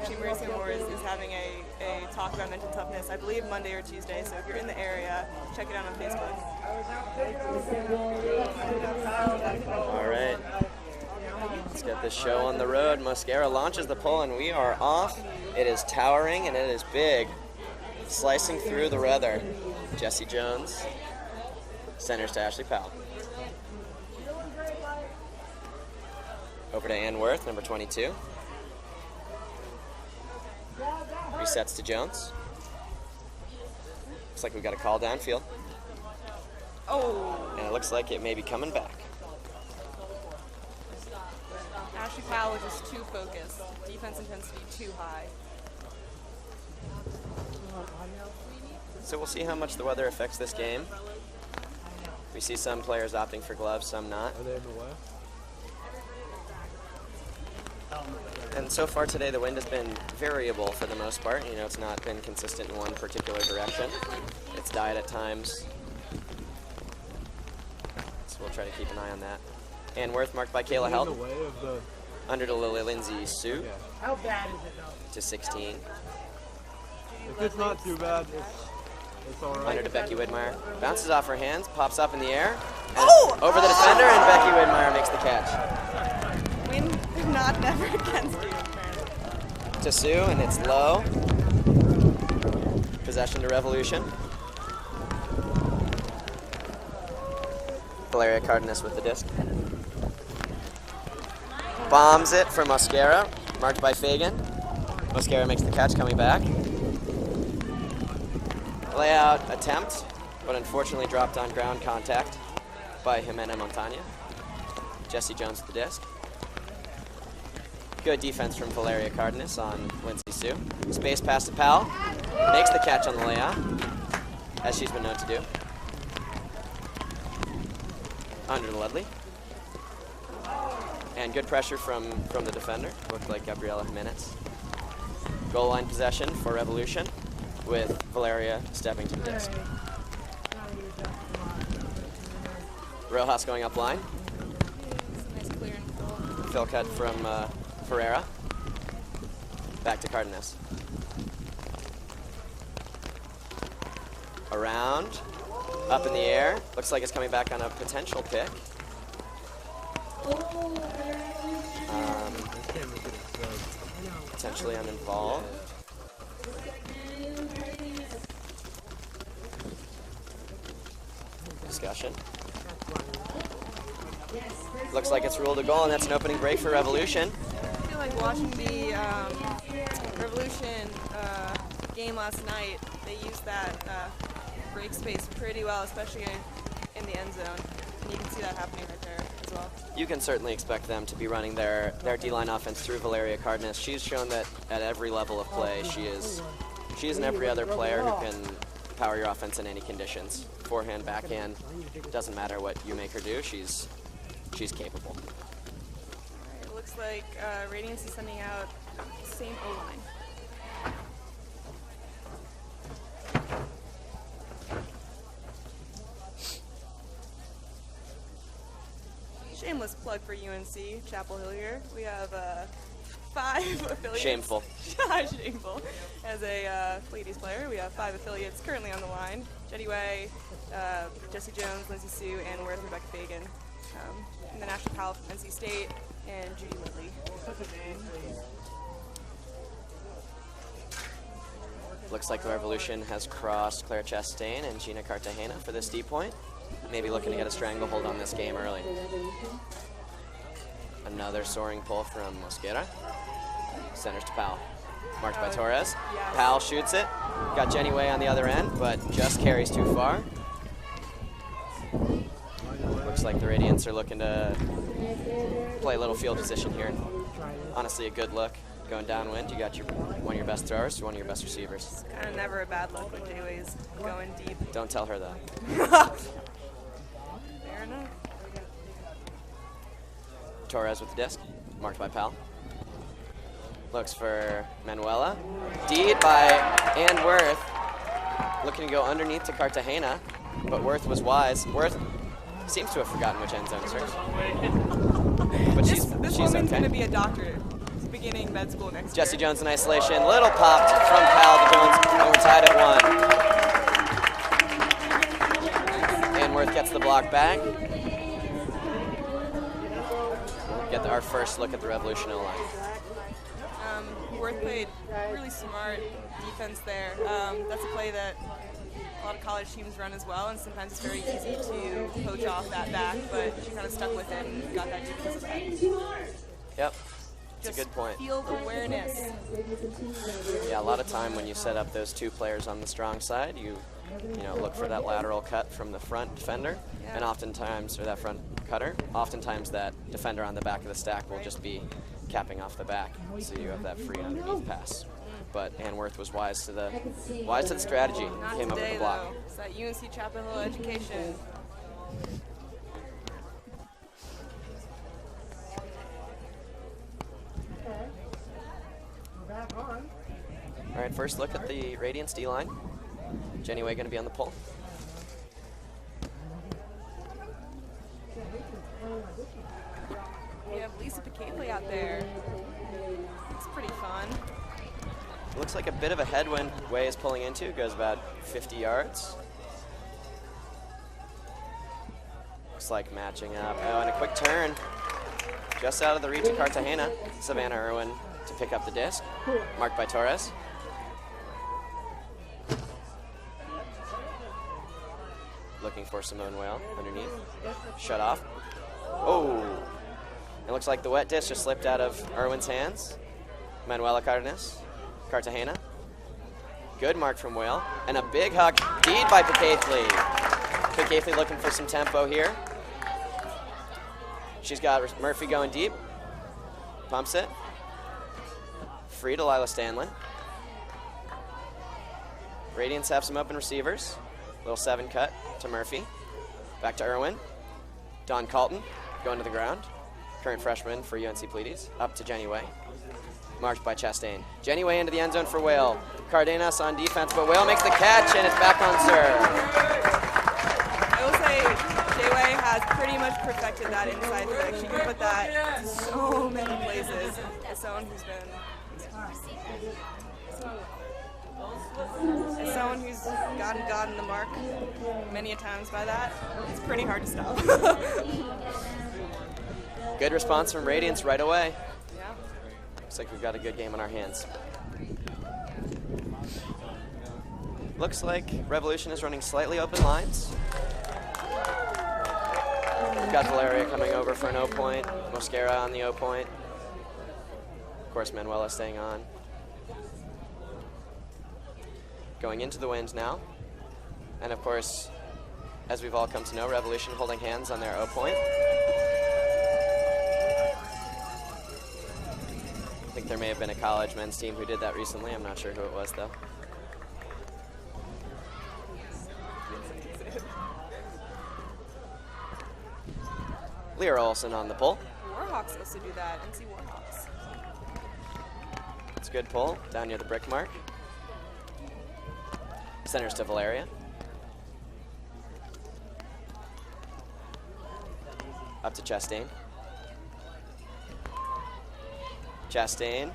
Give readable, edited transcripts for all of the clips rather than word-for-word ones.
actually Mauricio Moore is having a talk about mental toughness, I believe Monday or Tuesday, so if you're in the area, check it out on Facebook. All right. Let's get this show on the road. Mosquera launches the pole, and we are off. It is towering, and it is big. Slicing through the weather. Jesse Jones centers to Ashley Powell. Over to Ann Worth, number 22. Resets to Jones. Looks like we've got a call downfield. Oh! And it looks like it may be coming back. Ashley Powell was just too focused. Defense intensity too high. So we'll see how much the weather affects this game. We see some players opting for gloves, some not. Are they in the way? And so far today, the wind has been variable for the most part. You know, it's not been consistent in one particular direction. It's died at times. So we'll try to keep an eye on that. Ann Worth marked by Kayla Held. Under to Lily Lindsay Sue. Yeah. How bad is it though? To 16. If it's not too bad, it's all right. Under to Becky Widmeyer. Bounces off her hands, pops up in the air. Oh! Over the defender, and Becky Widmeyer makes the catch. Wind not never against you. To Sue, and it's low. Possession to Revolution. Valeria Cardenas with the disc. Bombs it for Mosquera, marked by Fagan. Mosquera makes the catch, coming back. Layout attempt, but unfortunately dropped on ground contact by Jimena Montaña. Jesse Jones with the disc. Good defense from Valeria Cardenas on Lindsay Sue. Space pass to Powell. Makes the catch on the layout, as she's been known to do. Under to Ludley. And good pressure from the defender. Looked like Gabriela Jimenez. Goal line possession for Revolution, with Valeria stepping to the disc. Rojas going up line. Nice clear and full. Fill cut from Ferreira. Back to Cardenas. Around. Up in the air. Looks like it's coming back on a potential pick. Potentially uninvolved. Discussion. Looks like it's ruled a goal, and that's an opening break for Revolution. I feel like watching the Revolution game last night, they used that break space pretty well, especially in the end zone. And you can see that happening right there as well. You can certainly expect them to be running their D-line offense through Valeria Cardenas. She's shown that at every level of play, she is an every other player who can power your offense in any conditions. Forehand, backhand, doesn't matter what you make her do, she's capable. Right, it looks like Radiance is sending out the same O-line. Shameless plug for UNC Chapel Hill here. We have 5 affiliates. Shameful. Shameful. As a ladies player, we have 5 affiliates currently on the line. Jenny Way, Jesse Jones, Lindsay Sue, Ann Worth, Rebecca Fagan. And then Ashley Powell from NC State, and Judy Lidley. Looks like the Revolution has crossed Claire Chastain and Gina Cartagena for this D-point. Maybe looking to get a stranglehold on this game early. Another soaring pull from Mosquera. Centers to Powell. Marked by Torres. Yes. Powell shoots it. Got Jenny Way on the other end, but just carries too far. Looks like the Radiants are looking to play a little field position here. Honestly, a good look. Going downwind, you got one of your best throwers to one of your best receivers. It's kind of never a bad look when Jaylee's going deep. Don't tell her that. Fair enough. Torres with the disc, marked by Powell. Looks for Manuela. D'd by Ann Worth. Looking to go underneath to Cartagena, but Worth was wise. Worth seems to have forgotten which end zone is hers. But This woman's okay. going to be a doctor. beginning med school next Jesse year. Jones in isolation. Little popped from Cal to Jones, and we're tied at 1. Anworth gets the block back. Get our first look at the Revolution O-line. Worth played really smart defense there. That's a play that a lot of college teams run as well, and sometimes it's very easy to poach off that back, but she kind of stuck with it and got that defensive head. Yep, that's a good point. Field awareness. Yeah, a lot of time when you set up those two players on the strong side, you look for that lateral cut from the front defender, and oftentimes, or that front cutter, oftentimes that defender on the back of the stack will just be capping off the back, so you have that free underneath pass. But Anworth was wise to the strategy. Not Came today, up with the block. though. It's that UNC Chapel Hill education. All right, first look at the Radiance D-line. Jenny Way going to be on the pull. We have Lisa Picately out there. It's pretty fun. Looks like a bit of a headwind Way is pulling into. Goes about 50 yards. Looks like matching up. Oh, and a quick turn. Just out of the reach of Cartagena. Savannah Irwin to pick up the disc. Marked by Torres. Looking for Simone Whale underneath. Shut off. Oh! It looks like the wet disc just slipped out of Irwin's hands. Manuela Cartagena. Good mark from Whale. And a big huck deed by Picately. Picately looking for some tempo here. She's got Murphy going deep. Pumps it. Free to Lila Stanlin. Radiance have some open receivers. Little 7 cut to Murphy. Back to Irwin. Dawn Calton going to the ground. Current freshman for UNC Pleiades. Up to Jenny Way. Marked by Chastain. Jenny Way into the end zone for Whale. Cardenas on defense, but Whale makes the catch and it's back on serve. I will say J-Way has pretty much perfected that inside trick. She can put that in so many places. As someone who's gotten the mark many a times by that, it's pretty hard to stop. Good response from Radiance right away. Yeah. Looks like we've got a good game on our hands. Looks like Revolution is running slightly open lines. We've got Valeria coming over for an O point. Mosquera on the O point. Of course, Manuela staying on. Going into the wind now. And of course, as we've all come to know, Revolution holding hands on their O point. I think there may have been a college men's team who did that recently. I'm not sure who it was, though. Lear Olsen on the pull. Warhawks supposed to do that. NC Warhawks. It's a good pull, down near the brick mark. Centers to Valeria. Up to Chastain. Chastain,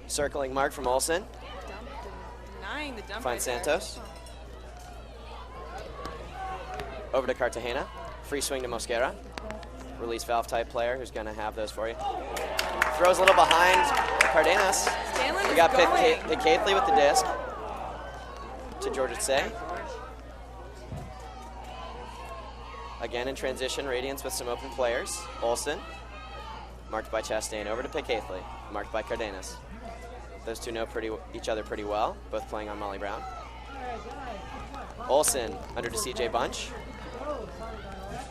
circling mark from Olsen. Denying the dump. Finds right there. Santos. Over to Cartagena. Free swing to Mosquera. Release valve type player who's going to have those for you. Throws a little behind Cardenas. Stanlin We got is going. Picately with the disc to Georgia Say. Again in transition, Radiance with some open players. Olsen, marked by Chastain. Over to Picately, marked by Cardenas. Those two know each other pretty well, both playing on Molly Brown. Olsen under to CJ Bunch.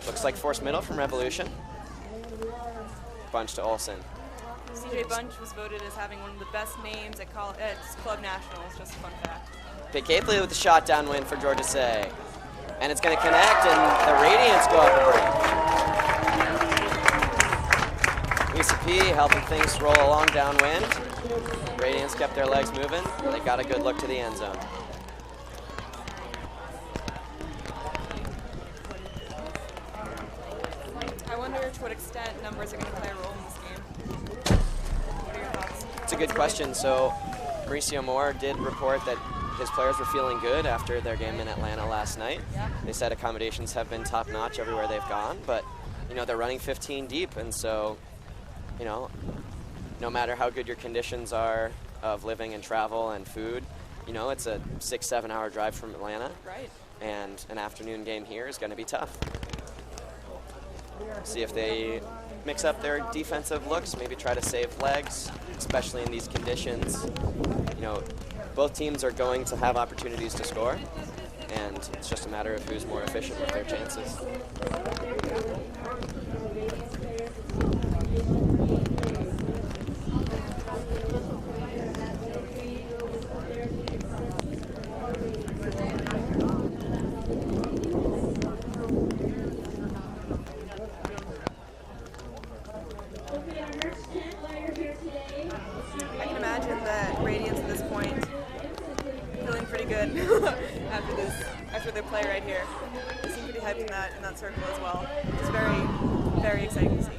Looks like forced middle from Revolution. Bunch to Olsen. CJ Bunch was voted as having one of the best names at Club Nationals, just a fun fact. Picately with the shot downwind for Georgia Say. And it's going to connect, and the Radiance go up a break. Lisa P helping things roll along downwind. Radiance kept their legs moving. They got a good look to the end zone. I wonder to what extent numbers are going to play a role in this game. What are your thoughts? It's a good question. So Mauricio Moore did report that his players were feeling good after their game in Atlanta last night. They said accommodations have been top-notch everywhere they've gone, but, you know, they're running 15 deep, and so, you know, no matter how good your conditions are of living and travel and food, you know, it's a 6-7 hour drive from Atlanta. Right. And an afternoon game here is going to be tough. See if they mix up their defensive looks, maybe try to save legs, especially in these conditions. You know, both teams are going to have opportunities to score, and it's just a matter of who's more efficient with their chances. I can imagine that Radiance at this point feeling pretty good after their play right here. They seem pretty hyped in that circle as well. It's very, very exciting to see.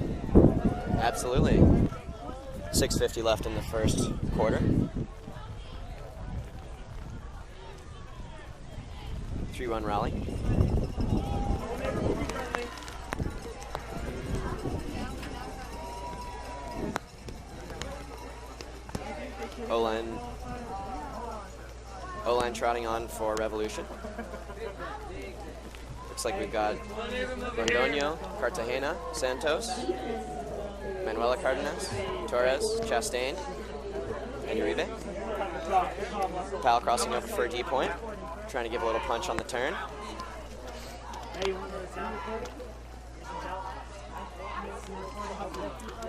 Absolutely. 6:50 left in the first quarter. 3-1 Raleigh. O-line trotting on for Revolution. Looks like we've got Londoño, Cartagena, Santos, Manuela Cardenas, Torres, Chastain, and Uribe. Powell crossing over for a D point, trying to give a little punch on the turn.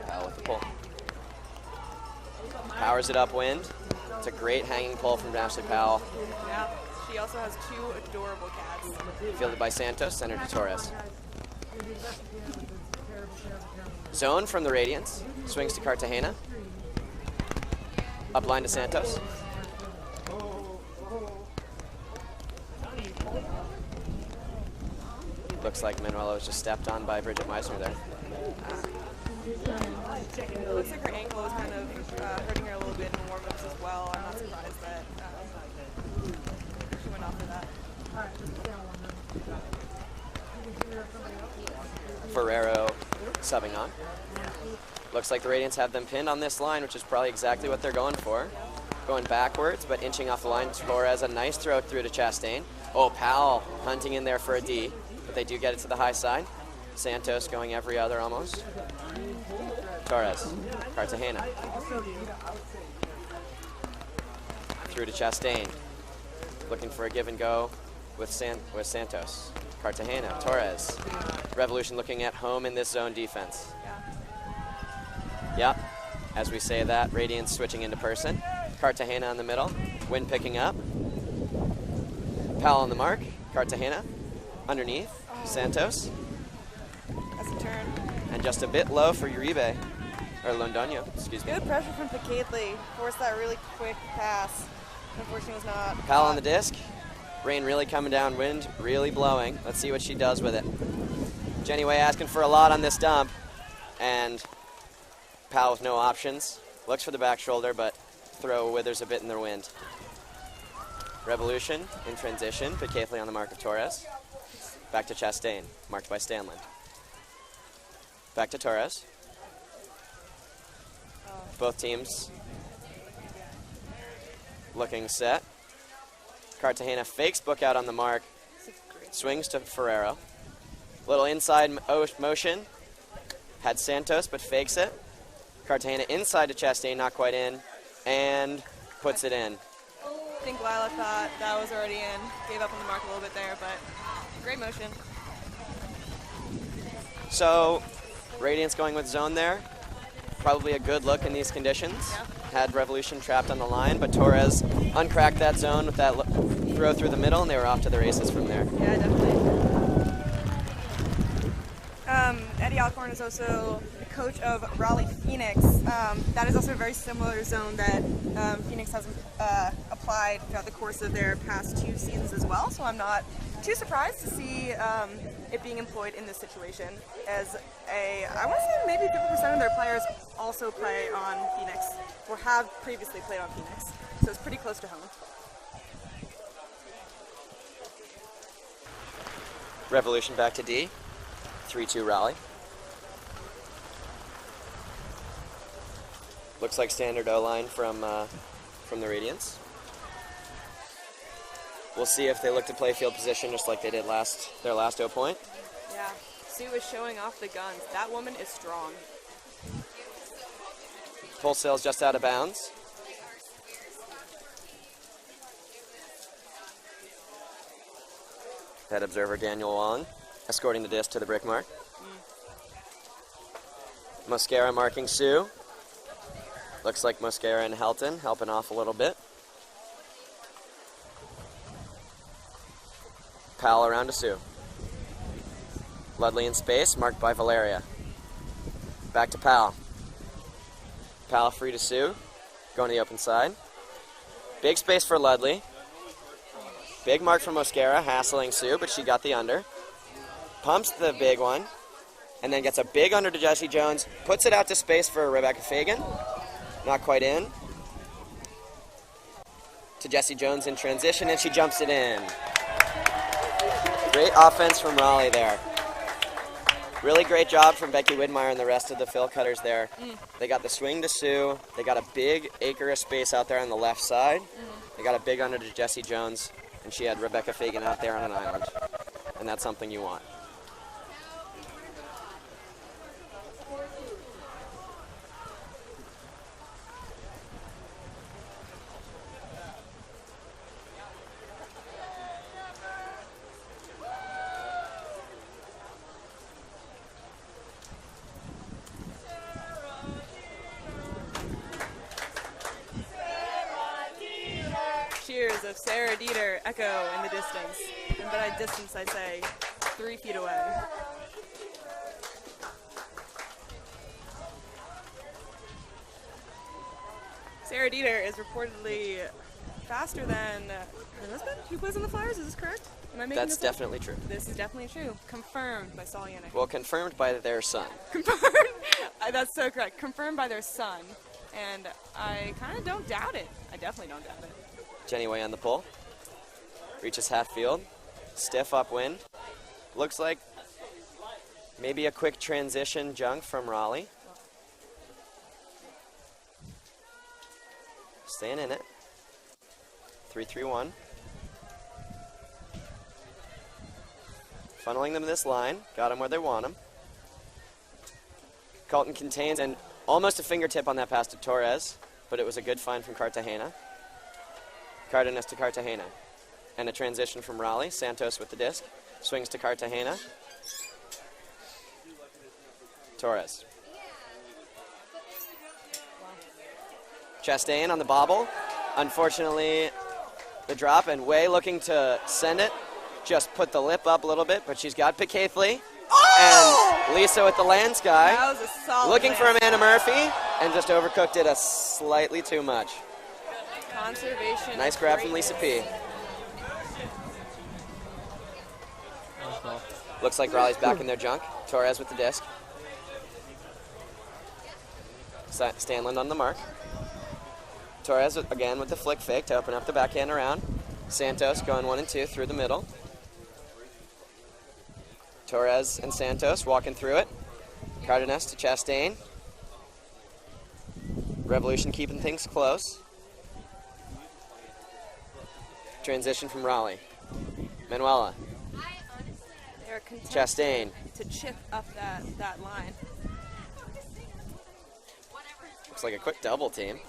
Powell with the pull. Powers it upwind. It's a great hanging pull from Ashley Powell. Yeah, she also has 2 adorable cats. Fielded by Santos, center to Torres. Zone from the Radiance. Swings to Cartagena. Up line to Santos. Looks like Manuela was just stepped on by Bridget Meisner there. It looks like her ankle was kind of hurting her a little bit in the warm-ups as well. I'm not surprised that she went off for that. Ferrero subbing on. Looks like the Radiants have them pinned on this line, which is probably exactly what they're going for. Going backwards, but inching off the line. Torres, a nice throw through to Chastain. Oh, Powell hunting in there for a D, but they do get it to the high side. Santos going every other almost. Torres, Cartagena. Through to Chastain. Looking for a give and go with Santos. Cartagena, Torres. Revolution looking at home in this zone defense. Yep, as we say that, Radiance switching into person. Cartagena in the middle, wind picking up. Powell on the mark, Cartagena. Underneath, Santos. That's a turn. And just a bit low for Uribe, or Londoño, excuse me. Good pressure from Picately. Forced that really quick pass. Unfortunately, was not. Powell on the disc. Rain really coming down, wind really blowing. Let's see what she does with it. Jenny Way asking for a lot on this dump. And Powell with no options. Looks for the back shoulder, but throw withers a bit in the wind. Revolution in transition. Picately on the mark of Torres. Back to Chastain, marked by Stanley. Back to Torres. Both teams looking set. Cartagena fakes book out on the mark. Swings to Ferrero. Little inside motion. Had Santos, but fakes it. Cartagena inside to Chastain, not quite in. And puts it in. I think Lila thought that was already in. Gave up on the mark a little bit there, but great motion. So, Radiance going with zone there. Probably a good look in these conditions. Yeah. Had Revolution trapped on the line, but Torres uncracked that zone with that throw through the middle, and they were off to the races from there. Yeah, definitely. Eddie Alcorn is also the coach of Raleigh Phoenix. That is also a very similar zone that Phoenix has applied throughout the course of their past 2 seasons as well, so I'm not too surprised to see it being employed in this situation, as I want to say maybe 50% of their players also play on Phoenix. or have previously played on Phoenix, so it's pretty close to home. Revolution back to D. 3-2 Raleigh. Looks like standard O-line from the Radiance. We'll see if they look to play field position just like they did their last O point. Yeah, Sue is showing off the guns. That woman is strong. Wholesale's just out of bounds. Head observer Daniel Wong escorting the disc to the brick mark. Mosquera marking Sue. Looks like Mosquera and Helton helping off a little bit. Powell around to Sue. Ludley in space, marked by Valeria. Back to Powell. Powell free to Sue. Going to the open side. Big space for Ludley. Big mark from Mosquera, hassling Sue, but she got the under. Pumps the big one, and then gets a big under to Jessie Jones. Puts it out to space for Rebecca Fagan. Not quite in. To Jessie Jones in transition, and she jumps it in. Great offense from Raleigh there. Really great job from Becky Widmeyer and the rest of the fill cutters there. They got the swing to Sue. They got a big acre of space out there on the left side. They got a big under to Jessie Jones, and she had Rebecca Fagan out there on an island. And that's something you want. Cheers of Sarah Dieter echo in the distance. And by distance, I say 3 feet away. Sarah Dieter is reportedly faster than her husband, who plays on the Flyers. Is this correct? Am I making That's this up? definitely true. This is definitely true. Confirmed by Saul Yannick. Well, confirmed by their son. Confirmed. That's so correct. Confirmed by their son. And I kind of don't doubt it. I definitely don't doubt it. Jenny Way on the pull. Reaches half field. Stiff upwind. Looks like maybe a quick transition junk from Raleigh. Staying in it. 3-3-1. Funneling them to this line. Got them where they want them. Colton contains and almost a fingertip on that pass to Torres, but it was a good find from Cartagena. Cardenas to Cartagena. And a transition from Raleigh. Santos with the disc. Swings to Cartagena. Torres. Chastain on the bobble. Unfortunately, the drop, and Way looking to send it. Just put the lip up a little bit, but she's got Picaithley. Oh! And Lisa with the land sky. That was a solid looking for land Amanda sky. Murphy, and just overcooked it a slightly too much. Conservation. Nice grab from Lisa P. Looks like Raleigh's back in their junk. Torres with the disc. Stanland on the mark. Torres again with the flick fake to open up the backhand around. Santos going 1 and 2 through the middle. Torres and Santos walking through it. Cardenas to Chastain. Revolution keeping things close. Transition from Raleigh. Manuela. They're content Chastain. to chip up that line. Looks like a quick double team.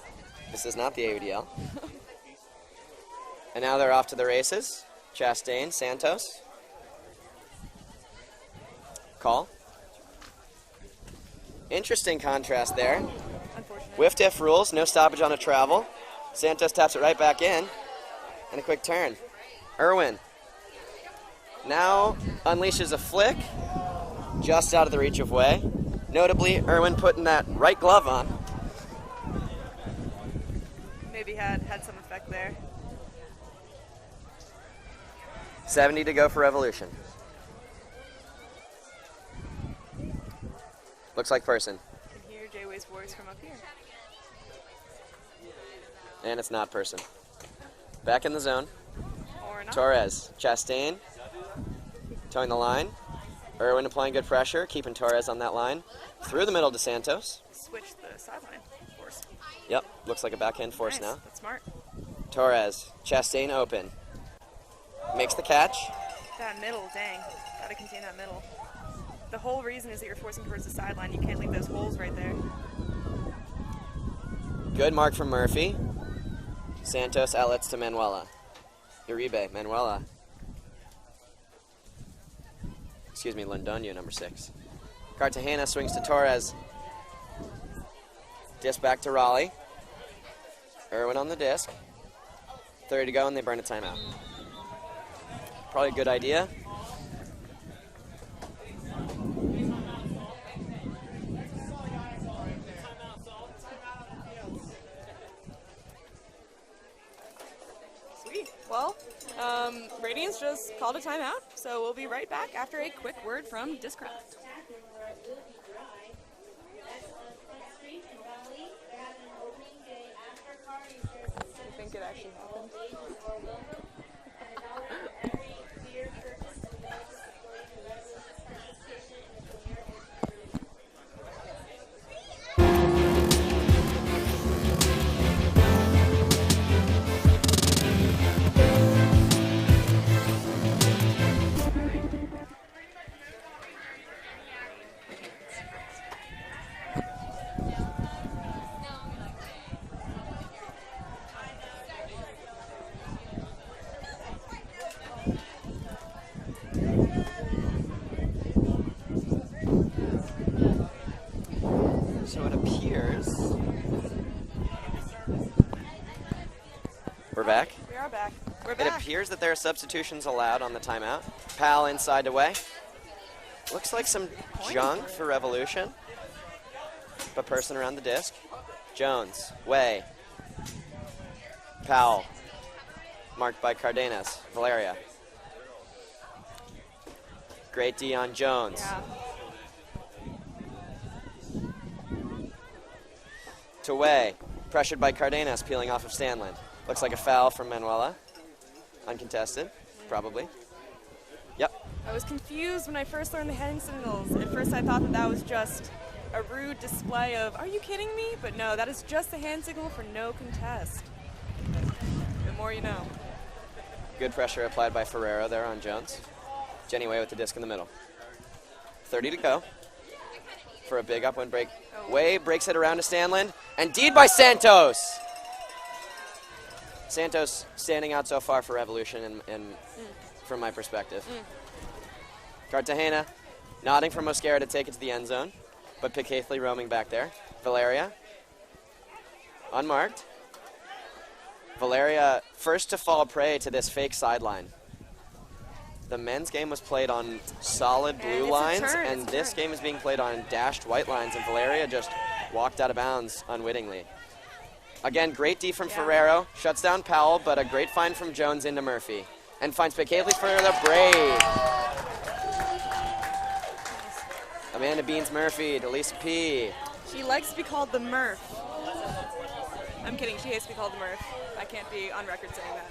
This is not the AUDL. And now they're off to the races. Chastain, Santos. Call. Interesting contrast there. Unfortunately. Whiff diff rules, no stoppage on a travel. Santos taps it right back in. And a quick turn. Irwin now unleashes a flick just out of the reach of Way. Notably, Irwin putting that right glove on. Maybe had some effect there. 70 to go for Revolution. Looks like person. You can hear Jay Way's voice from up here. And it's not person. Back in the zone. Or not. Torres, Chastain, towing the line. Irwin applying good pressure, keeping Torres on that line. Through the middle to Santos. Switch the sideline force. Yep, looks like a backhand force Nice. now. That's smart. Torres, Chastain open. Makes the catch. That middle, dang. Gotta contain that middle. The whole reason is that you're forcing towards the sideline. You can't leave those holes right there. Good mark from Murphy. Santos outlets to Manuela. Uribe, Manuela. Excuse me, Londoño, number 6. Cartagena swings to Torres. Disc back to Raleigh. Irwin on the disc. 30 to go, and they burn a timeout. Probably a good idea. Sweet. Well, Radiance just called a timeout, so we'll be right back after a quick word from Discraft. I think it actually happened. So it appears... We're back? We are back. We're It back. appears that there are substitutions allowed on the timeout. Pal inside away. Looks like some junk for Revolution. But person around the disc. Jones, Way. Powell. Marked by Cardenas. Valeria. Great D on Jones. Yeah. To Way. Pressured by Cardenas, peeling off of Stanley. Looks like a foul from Manuela. Uncontested, probably. Yep. I was confused when I first learned the hand signals. At first I thought that that was just a rude display of, are you kidding me? But no, that is just a hand signal for no contest. The more you know. Good pressure applied by Ferrero there on Jones. Jenny Way with the disc in the middle. 30 to go for a big upwind break. Way breaks it around to Stanland. And Deed by Santos. Santos standing out so far for Revolution and from my perspective. Cartagena nodding for Mosquera to take it to the end zone, but Picaithley roaming back there. Valeria unmarked. Valeria first to fall prey to this fake sideline. The men's game was played on solid blue lines, and this game is being played on dashed white lines, and Valeria just walked out of bounds unwittingly. Again, great D from Ferrero, shuts down Powell, but a great find from Jones into Murphy, and finds Picaithley for the braid. Amanda Beans Murphy to Lisa P. She likes to be called the Murph. I'm kidding, she hates to be called the Murph. I can't be on record saying that.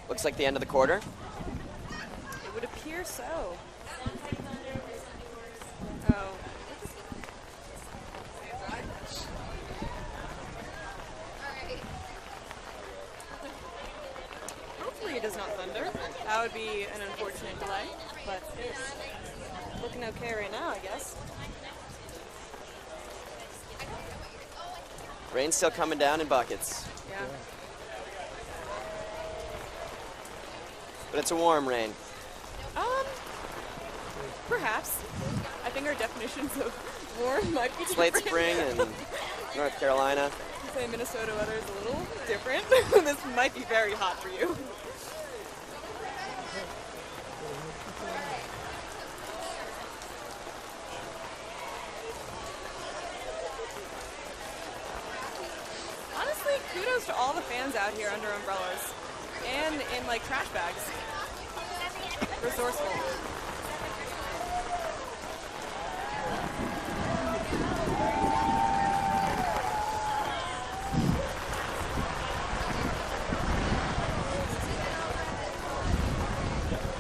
Looks like the end of the quarter. It would appear so. Oh. Hopefully it does not thunder. That would be an unfortunate delay, but it's looking okay right now, I guess. Rain's still coming down in buckets, Yeah. but it's a warm rain. Perhaps. I think our definitions of warm might be Late different. spring in North Carolina. Say Minnesota weather is a little different. This might be very hot for you. Honestly, kudos to all the fans out here under umbrellas and in like trash bags. Resourceful.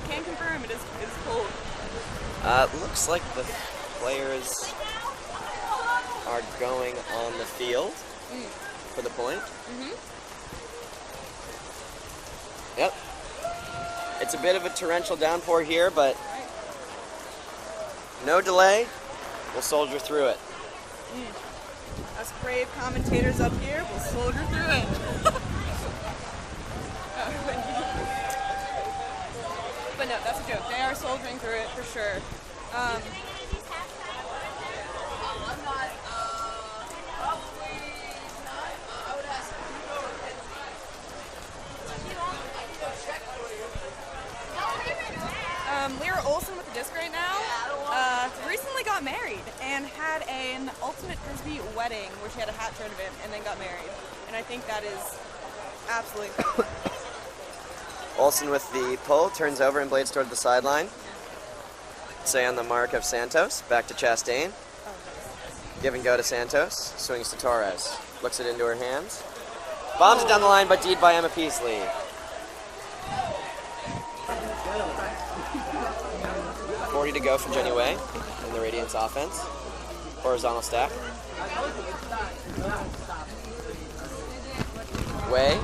Can confirm it is cold. Looks like the players are going on the field for the point. Yep. It's a bit of a torrential downpour here, but no delay. We'll soldier through it. Us brave commentators up here will soldier through it. But no, that's a joke. They are soldiering through it for sure. Lyra Olsen with the disc right now recently got married and had an ultimate frisbee wedding where she had a hat tournament and then got married. And I think that is absolutely incredible. Olsen with the pull, turns over and blades toward the sideline. Say on the mark of Santos, back to Chastain. Give and go to Santos, swings to Torres. Looks it into her hands. Bombs it down the line, but D'd by Emma Peasley. To go from Jenny Way in the Radiance offense. Horizontal stack. Way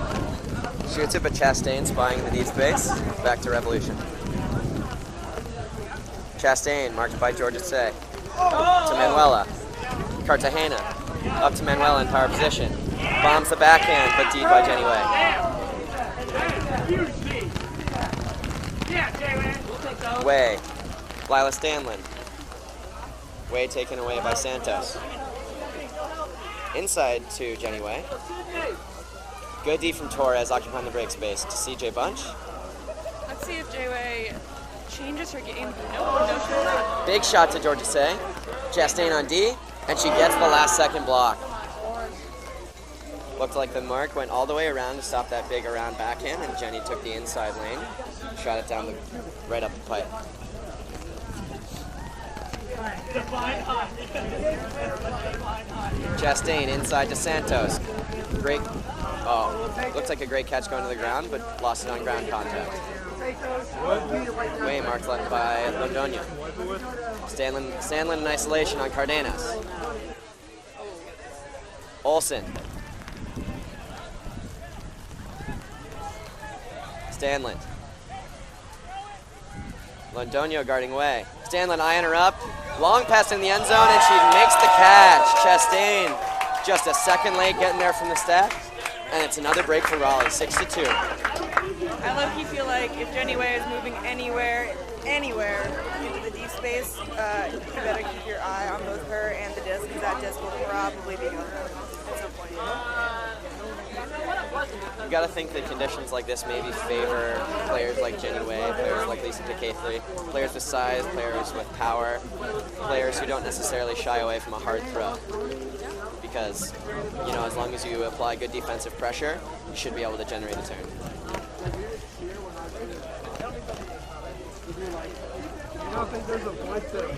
shoots it, but Chastain spying the D space. Back to Revolution. Chastain marked by Georgia Say. To Manuela. Cartagena. Up to Manuela in power position. Bombs the backhand, but D'd by Jenny Way. Way. Lila Stanlin. Way taken away by Santos. Inside to Jenny Way. Good D from Torres, occupying the break space to CJ Bunch. Let's see if J-Way changes her game. No shot. Big shot to Georgia Say. Chastain on D, and she gets the last second block. Looked like the mark went all the way around to stop that big around backhand, and Jenny took the inside lane, shot it down right up the pipe. Chastain inside to Santos. Great. Oh, looks like a great catch going to the ground, but lost it on ground contact. Way marked left by Londoño. Stanlin in isolation on Cardenas. Olsen. Stanlin. Londoño guarding Way. Stanlin eyeing her up. Long pass in the end zone, and she makes the catch. Chastain just a second late getting there from the stack. And it's another break for Raleigh, 6-2. I low-key feel like if Jenny Way is moving anywhere into the deep space, you better keep your eye on both her and the disc, because that disc will probably be going at some point. You got to think that conditions like this maybe favor players like Jenny Way, players like Lisa DeCaithley, players with size, players with power, players who don't necessarily shy away from a hard throw. Because, you know, as long as you apply good defensive pressure, you should be able to generate a turn. I don't think there's a point there.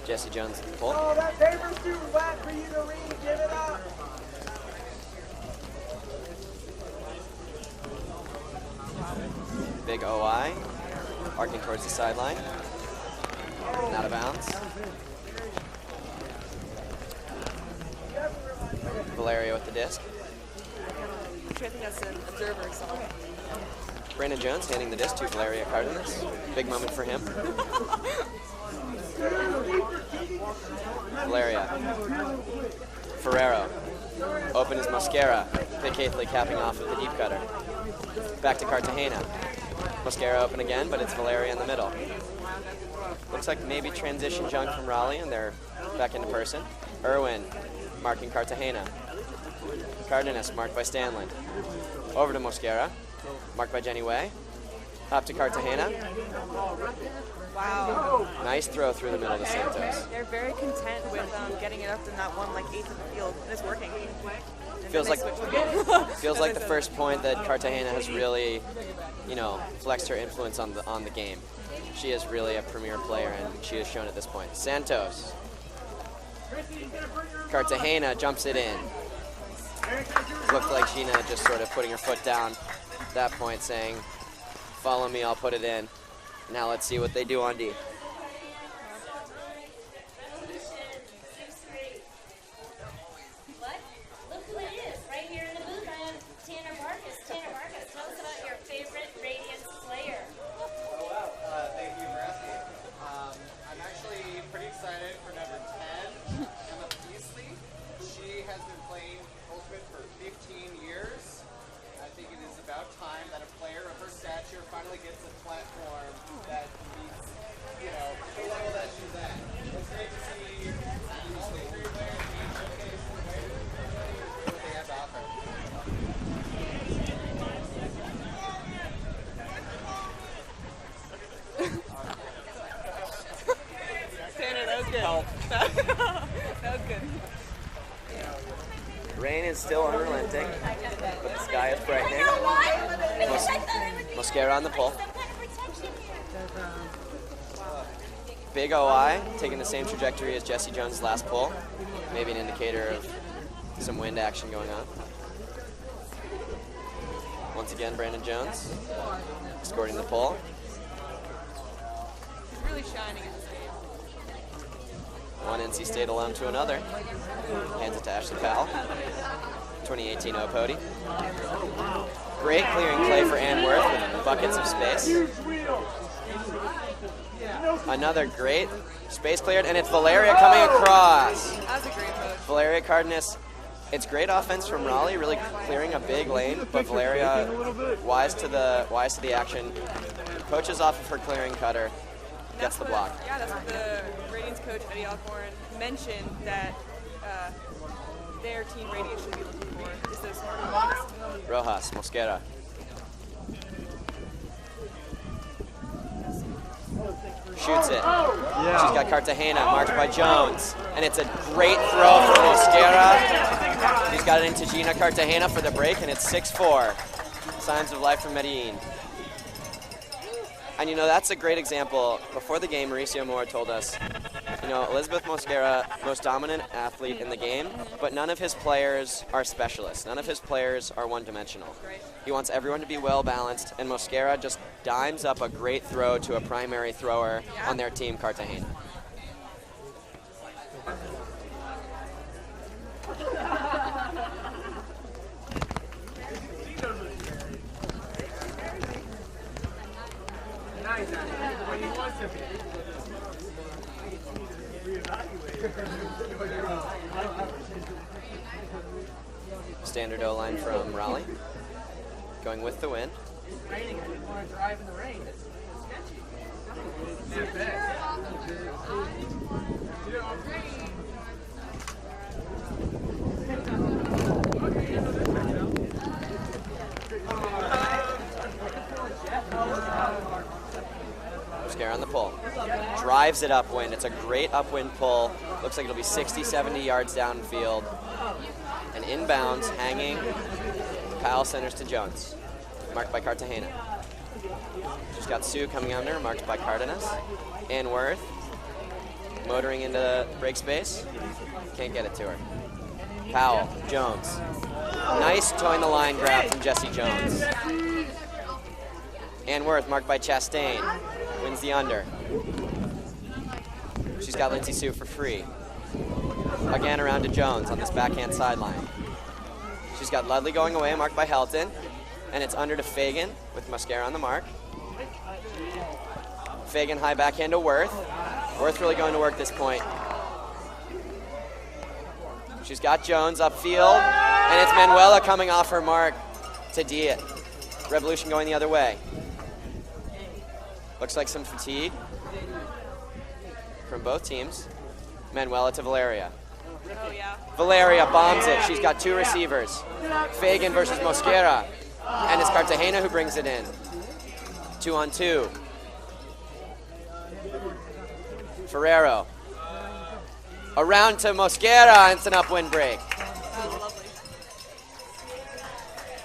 Jesse Jones at the pull. Oh, that paper's too wet for you to read. Give it up. Big OI, arcing towards the sideline. And out of bounds. Valeria with the disc. Actually, I think that's an observer. So. Brandon Jones handing the disc to Valeria Cardenas. Big moment for him. Valeria. Ferrero. Open is Mosquera. Vic Haithely capping off with the deep cutter. Back to Cartagena. Mosquera open again, but it's Valeria in the middle. Looks like maybe transition junk from Raleigh, and they're back into person. Irwin marking Cartagena. Cardenas marked by Stanley. Over to Mosquera, marked by Jenny Way. Up to Cartagena. Wow. Nice throw through the middle to Santos. They're very content with getting it up in that one like eighth of the field, and it's working. And Feels then feels like the said. first point that Cartagena has really, you know, flexed her influence on the game. She is really a premier player, and she has shown at this point. Santos. Cartagena jumps it in. Looked like Gina just sort of putting her foot down at that point, saying, "Follow me, I'll put it in." Now let's see what they do on D. Look who it is, right here in the booth. I have Tanner Marcus. Tanner Marcus, tell us about your favorite Radiance player. Oh, wow. Thank you for asking. I'm actually pretty excited for number 10, Emma Beasley. She has been playing Ultimate for 15 years. I think it is about time that a player of her stature finally gets a platform that meets, you know, the level that she's at. It's great to see all the three players being showcased in the way what they have to offer. Tanner, that was good. That was good. Rain is still unrelenting, but the sky is brightening. Mosquera on the pull. Big OI, taking the same trajectory as Jesse Jones' last pull. Maybe an indicator of some wind action going on. Once again, Brandon Jones escorting the pull. He's really shining in this game. One NC State alum to another. Hands it to Ashley Powell. 2018 O-Pody. Great clearing play for Ann Worth with buckets of space. Another great space cleared, and it's Valeria coming across. That was a great push. Valeria Cardenas. It's great offense from Raleigh, really clearing a big lane, but Valeria wise to the action. Poaches off of her clearing cutter. Gets the block. Yeah, that's what the Radiance coach, Eddie Alcorn, mentioned that their team Radiance should be looking for. Is those smart moves. Rojas, Mosquera. Shoots it. She's got Cartagena marked by Jones. And it's a great throw from Mosquera. She's got it into Gina Cartagena for the break, and it's 6-4. Signs of life from Medellin. And you know, that's a great example. Before the game, Mauricio Moore told us, you know, Elizabeth Mosquera, most dominant athlete in the game, but none of his players are specialists. None of his players are one-dimensional. He wants everyone to be well-balanced, and Mosquera just dimes up a great throw to a primary thrower on their team, Cartagena. Standard O-line from Raleigh, going with the wind. Raining, I didn't want to drive in the rain. It's sketchy. Mosquera on the pull. Drives it upwind. It's a great upwind pull. Looks like it'll be 60, 70 yards downfield. And inbounds, hanging. Powell centers to Jones. Marked by Cartagena. She's got Sue coming under, marked by Cardenas. Ann Worth. Motoring into break space. Can't get it to her. Powell, Jones. Nice toeing the line grab from Jesse Jones. Ann Worth, marked by Chastain. Wins the under. She's got Lindsay Sue for free. Again around to Jones on this backhand sideline. She's got Ludley going away, marked by Helton. And it's under to Fagan with Mosquera on the mark. Fagan high backhand to Worth. Worth really going to work this point. She's got Jones upfield, and it's Manuela coming off her mark to Dia. Revolution going the other way. Looks like some fatigue from both teams. Manuela to Valeria. Oh, yeah. Valeria bombs it. She's got 2 receivers. Fagan versus Mosquera. And it's Cartagena who brings it in. 2-on-2. Ferrero. Around to Mosquera, and it's an upwind break. That was lovely.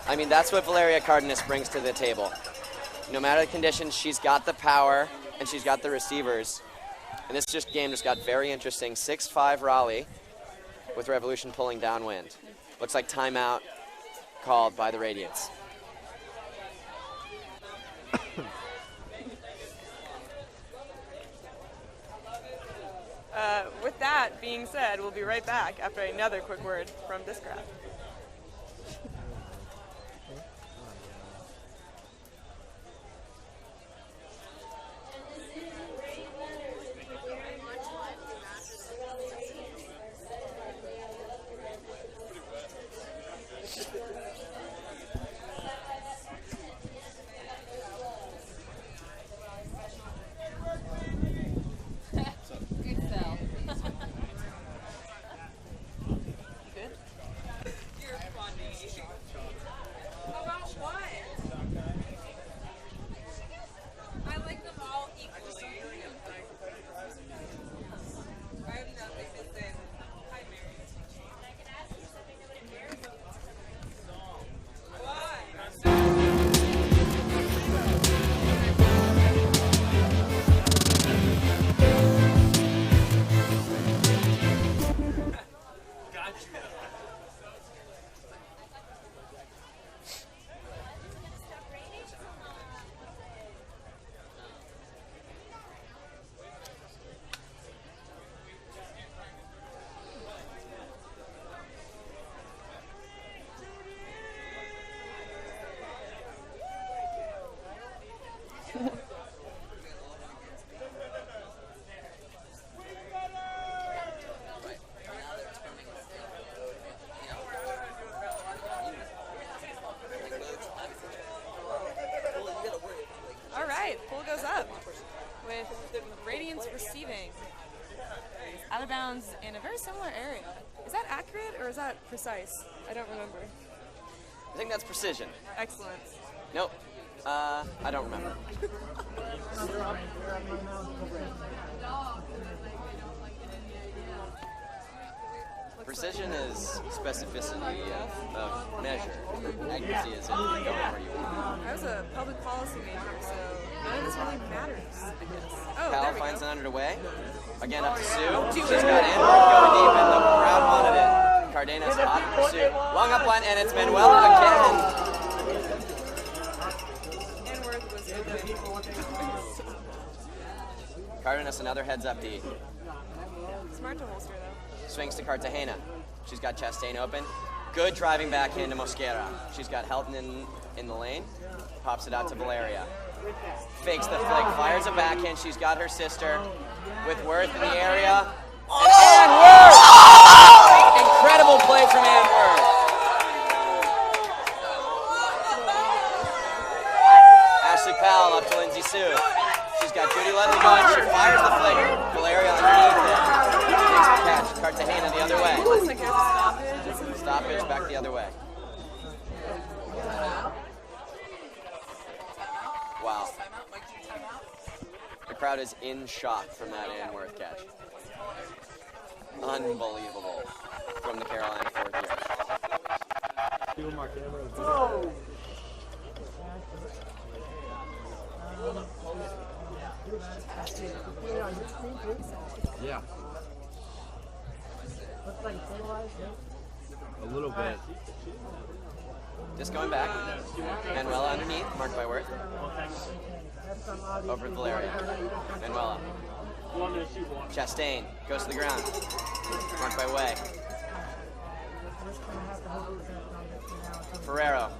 I mean, that's what Valeria Cardenas brings to the table. No matter the conditions, she's got the power, and she's got the receivers. And this game just got very interesting. 6-5 Raleigh, with Revolution pulling downwind. Looks like timeout called by the Radiance. With that being said, we'll be right back after another quick word from Discraft. Pool goes up with Radiance receiving. Out of bounds in a very similar area. Is that accurate or is that precise? I don't remember. I think that's precision. Excellent. Nope. I don't remember. Precision is specificity of measure. Accuracy is in going where you want. I was a public policy major, so none of this really matters, I guess. Oh, Pal there we finds go. an underway. Again up to Sue. She's got in, going deep, and the crowd wanted it. Cardenas hot in pursuit. Long up line, and it's Manuela again. And Worth was open. Cardenas another heads up D. Smart to holster, though. Swings to Cartagena. She's got Chastain open. Good driving backhand to Mosquera. She's got Helton in the lane. Pops it out to Valeria. Fakes the flick, fires a backhand. She's got her sister with Worth in the area. And Ann Worth! Incredible play from Ann Worth. Ashley Powell up to Lindsay Sue. She's got Judy Ludley going. She fires the flick. Valeria underneath it. Takes the catch. Cartagena the other way. Looks like there's a stoppage. Stoppage back the other way. Wow. The crowd is in shock from that Ann Worth catch. Unbelievable from the Carolina fourth year. Yeah. A little bit. Just going back. Manuela underneath, marked by Worth. Over to Valeria. Manuela. Chastain goes to the ground. Marked by Way. All Ferrero.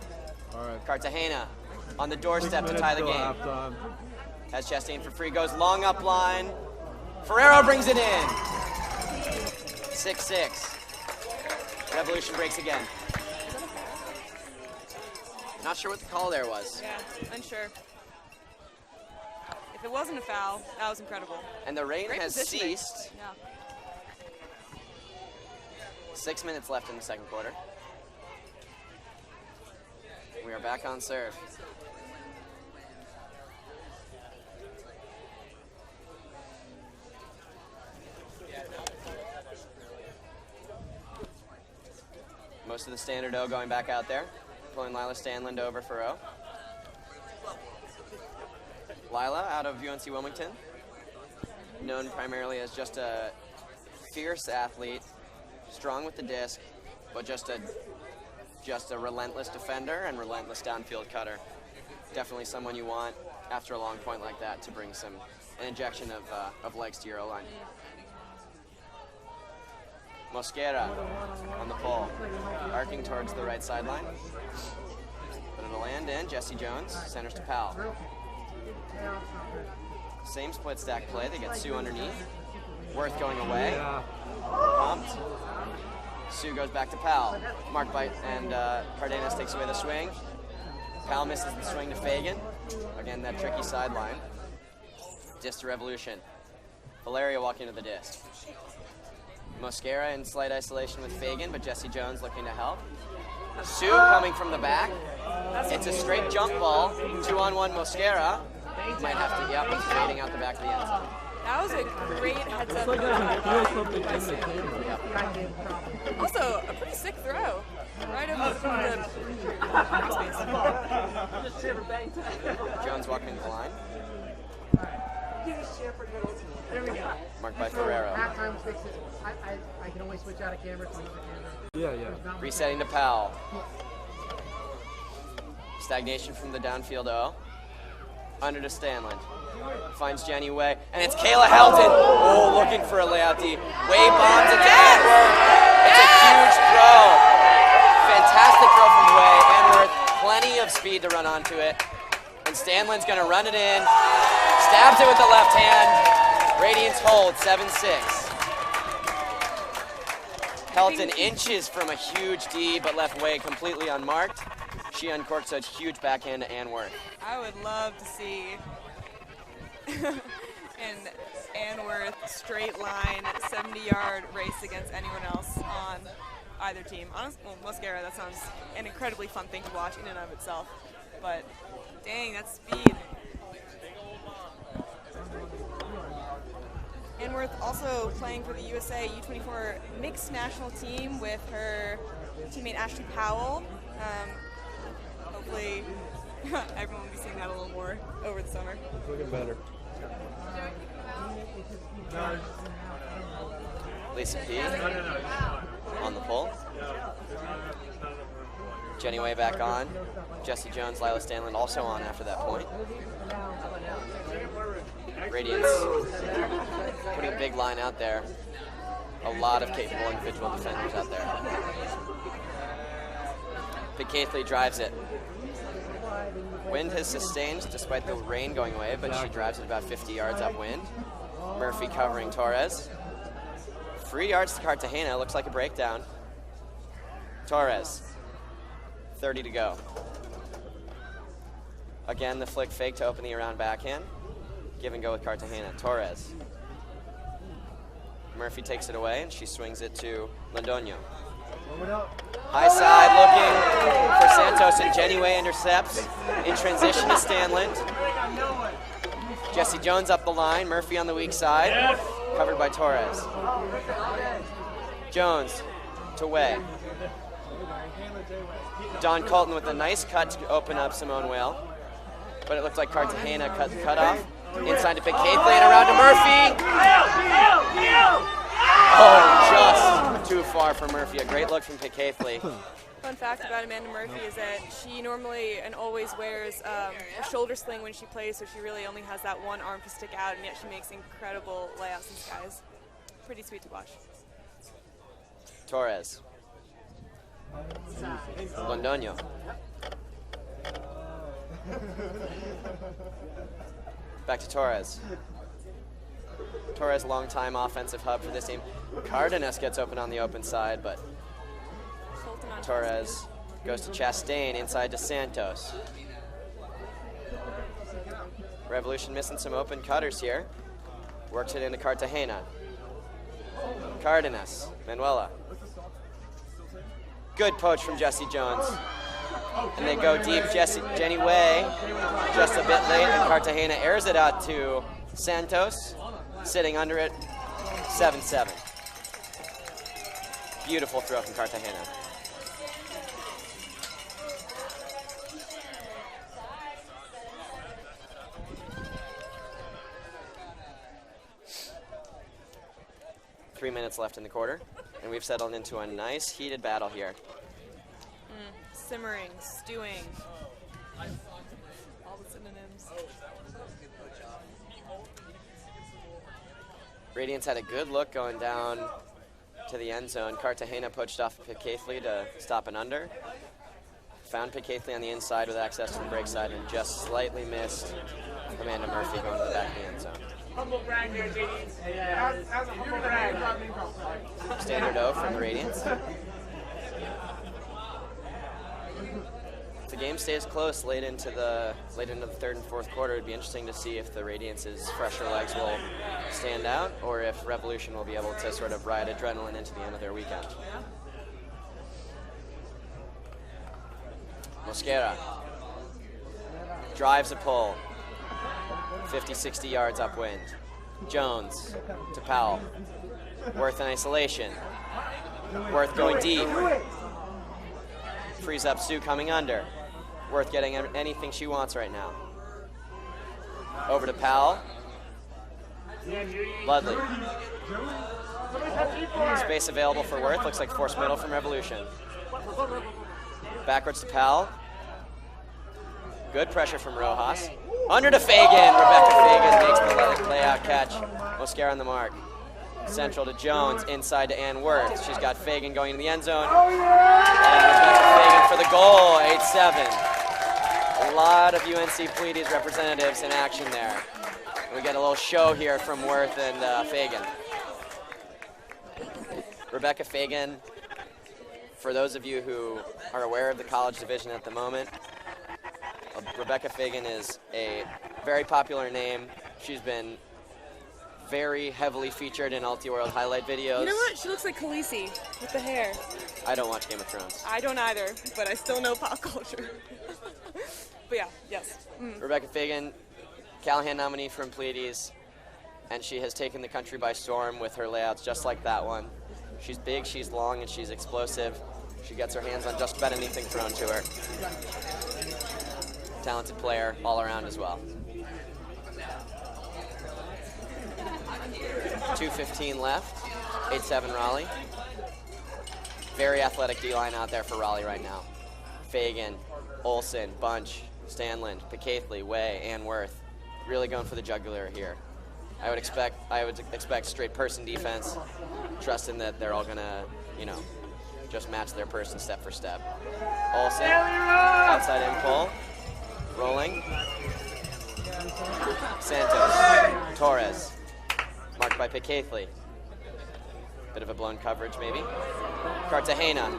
right. Cartagena on the doorstep to tie the game. Halftime. Has Chastain for free, goes long up line. Ferrero brings it in. 6-6. Revolution breaks again. Not sure what the call there was. Yeah, unsure. If it wasn't a foul, that was incredible. And the rain Great has positioning. ceased. Yeah. 6 minutes left in the second quarter. We are back on serve. Most of the standard O going back out there. Pulling Lila Stanland over for O. Lila out of UNC Wilmington. Known primarily as just a fierce athlete, strong with the disc, but just a relentless defender and relentless downfield cutter. Definitely someone you want after a long point like that to bring an injection of legs to your O-line. Mosquera on the pole, arcing towards the right sideline. But it'll land in. Jesse Jones centers to Powell. Same split stack play. They get Sue underneath. Worth going away. Pumped. Sue goes back to Powell. Marked by, and Cardenas takes away the swing. Powell misses the swing to Fagan. Again, that tricky sideline. Disc to Revolution. Valeria walking to the disc. Mosquera in slight isolation with Fagan, but Jesse Jones looking to help. Sue coming from the back. It's a straight jump ball. 2-on-1 Mosquera. Might have to, yep, he's fading out the back of the end zone. That was a great heads up. Yep. Also, a pretty sick throw. Right over the Jones walking the line. There we go. Marked by Ferrero. Halftime fixes. I can always switch out of camera to another camera. Yeah. Resetting to Powell. Stagnation from the downfield O. Under to Stanland. Finds Jenny Way. And it's Kayla Helton. Oh, looking for a layout D. Way bombs it to Antwerp. It's a huge throw. Fantastic throw from Way. Antwerp, plenty of speed to run onto it. And Stanland's going to run it in. Stabs it with the left hand. Radiance holds 7-6. Helton inches from a huge D, but left Way completely unmarked. She uncorks a huge backhand to Anworth. I would love to see an Anworth straight line 70-yard race against anyone else on either team. Honestly, well, Mosquera, that sounds an incredibly fun thing to watch in and of itself. But dang, that's speed. Anworth also playing for the USA U24 mixed national team with her teammate Ashley Powell. Hopefully everyone will be seeing that a little more over the summer. Looking better. Lisa P. on the pole. Jenny Way back on. Jesse Jones, Lila Stanland also on after that point. Radiance putting a big line out there. A lot of capable individual defenders out there. Picaithley drives it. Wind has sustained despite the rain going away, but she drives it about 50 yards upwind. Murphy covering Torres. 3 yards to Cartagena, looks like a breakdown. Torres, 30 to go. Again, the flick fake to open the around backhand. Give and go with Cartagena. Torres. Murphy takes it away, and she swings it to Londoño. High side looking for Santos, and Jenny Way intercepts in transition to Stanland. Jesse Jones up the line, Murphy on the weak side, covered by Torres. Jones to Way. Don Colton with a nice cut to open up Simone Whale, but it looked like Cartagena cut off. Inside to Picaithley and around to Murphy. Oh, just too far for Murphy. A great look from Picaithley. Fun fact about Amanda Murphy is that she normally and always wears a shoulder sling when she plays, so she really only has that one arm to stick out, and yet she makes incredible layouts and skies. Pretty sweet to watch. Torres. Londoño. Back to Torres. Torres, long-time offensive hub for this team. Cardenas gets open on the open side, but Torres goes to Chastain, inside to Santos. Revolution missing some open cutters here. Works it into Cartagena. Cardenas, Manuela. Good poach from Jesse Jones. And they go deep. Jenny Way just a bit late, and Cartagena airs it out to Santos, sitting under it, 7-7. Beautiful throw from Cartagena. Three minutes left in the quarter, and we've settled into a nice heated battle here. Simmering, stewing. All the synonyms. Radiance had a good look going down to the end zone. Cartagena poached off Picaithley to stop an under. Found Picaithley on the inside with access to the break side and just slightly missed Amanda Murphy going to the back of the end zone. Humble brag there, JD. As a humble brag. Standard O from the Radiance. If the game stays close late into the third and fourth quarter, it'd be interesting to see if the Radiance's fresher legs will stand out or if Revolution will be able to sort of ride adrenaline into the end of their weekend. Mosquera drives a pull, 50-60 yards upwind. Jones to Powell. Worth in isolation. Worth going deep. Frees up Sue coming under. Worth getting anything she wants right now. Over to Powell. Ludley. Space available for Worth. Looks like forced middle from Revolution. Backwards to Powell. Good pressure from Rojas. Under to Fagan. Rebecca Fagan makes the layout catch. Mosquera on the mark. Central to Jones. Inside to Ann Worth. She's got Fagan going to the end zone. And Rebecca Fagan for the goal. 8-7. A lot of UNC Pleiades representatives in action there. We get a little show here from Worth and Fagan. Rebecca Fagan, for those of you who are aware of the college division at the moment, Rebecca Fagan is a very popular name. She's been very heavily featured in Ulti-World highlight videos. You know what? She looks like Khaleesi with the hair. I don't watch Game of Thrones. I don't either, but I still know pop culture. But yeah, yes. Rebecca Fagan, Callahan nominee from Pleiades, and she has taken the country by storm with her layouts just like that one. She's big, she's long, and she's explosive. She gets her hands on just about anything thrown to her. Talented player all around as well. 2:15 left, 8-7 Raleigh. Very athletic D-line out there for Raleigh right now. Fagan, Olsen, Bunch, Stanland, Picaithley, Way, Ann Worth. Really going for the jugular here. I would expect straight person defense, trusting that they're all gonna, just match their person step for step. Olsen, outside in pull, rolling. Santos, Torres, marked by Picaithley. Bit of a blown coverage maybe. Cartagena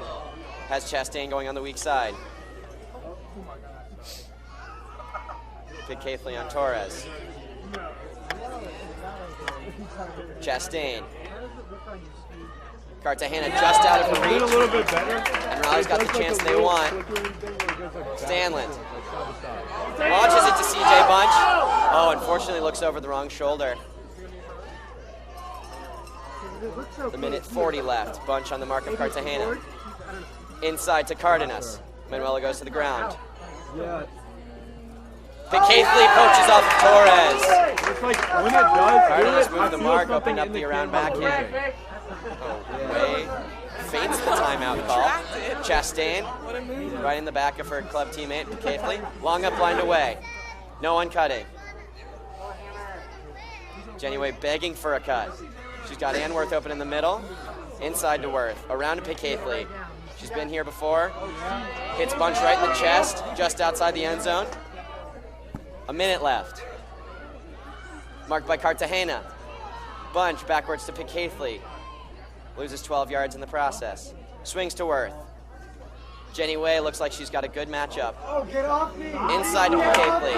has Chastain going on the weak side. Picaithley on Torres. Chastain. Cartagena just out of the reach. A little bit better. And Raleigh's got the chance they want. Stanland. Launches it to CJ Bunch. Oh, unfortunately looks over the wrong shoulder. The minute 40 left. Bunch on the mark of Cartagena. Inside to Cardenas. Manuela goes to the ground. Picaithley poaches off of Torres. It's like when it does, Cardenas moved the mark, opened up the around backhand. Way faints the timeout call. Chastain, right in the back of her club teammate, Picaithley. Long up line to Way. No one cutting. Jenny Way begging for a cut. She's got Ann Worth open in the middle. Inside to Worth. Around to Picaithley. She's been here before. Hits Bunch right in the chest, just outside the end zone. A minute left. Marked by Cartagena. Bunch backwards to Picaithley. Loses 12 yards in the process. Swings to Worth. Jenny Way looks like she's got a good matchup. Oh, get off me! Inside to Picaithley.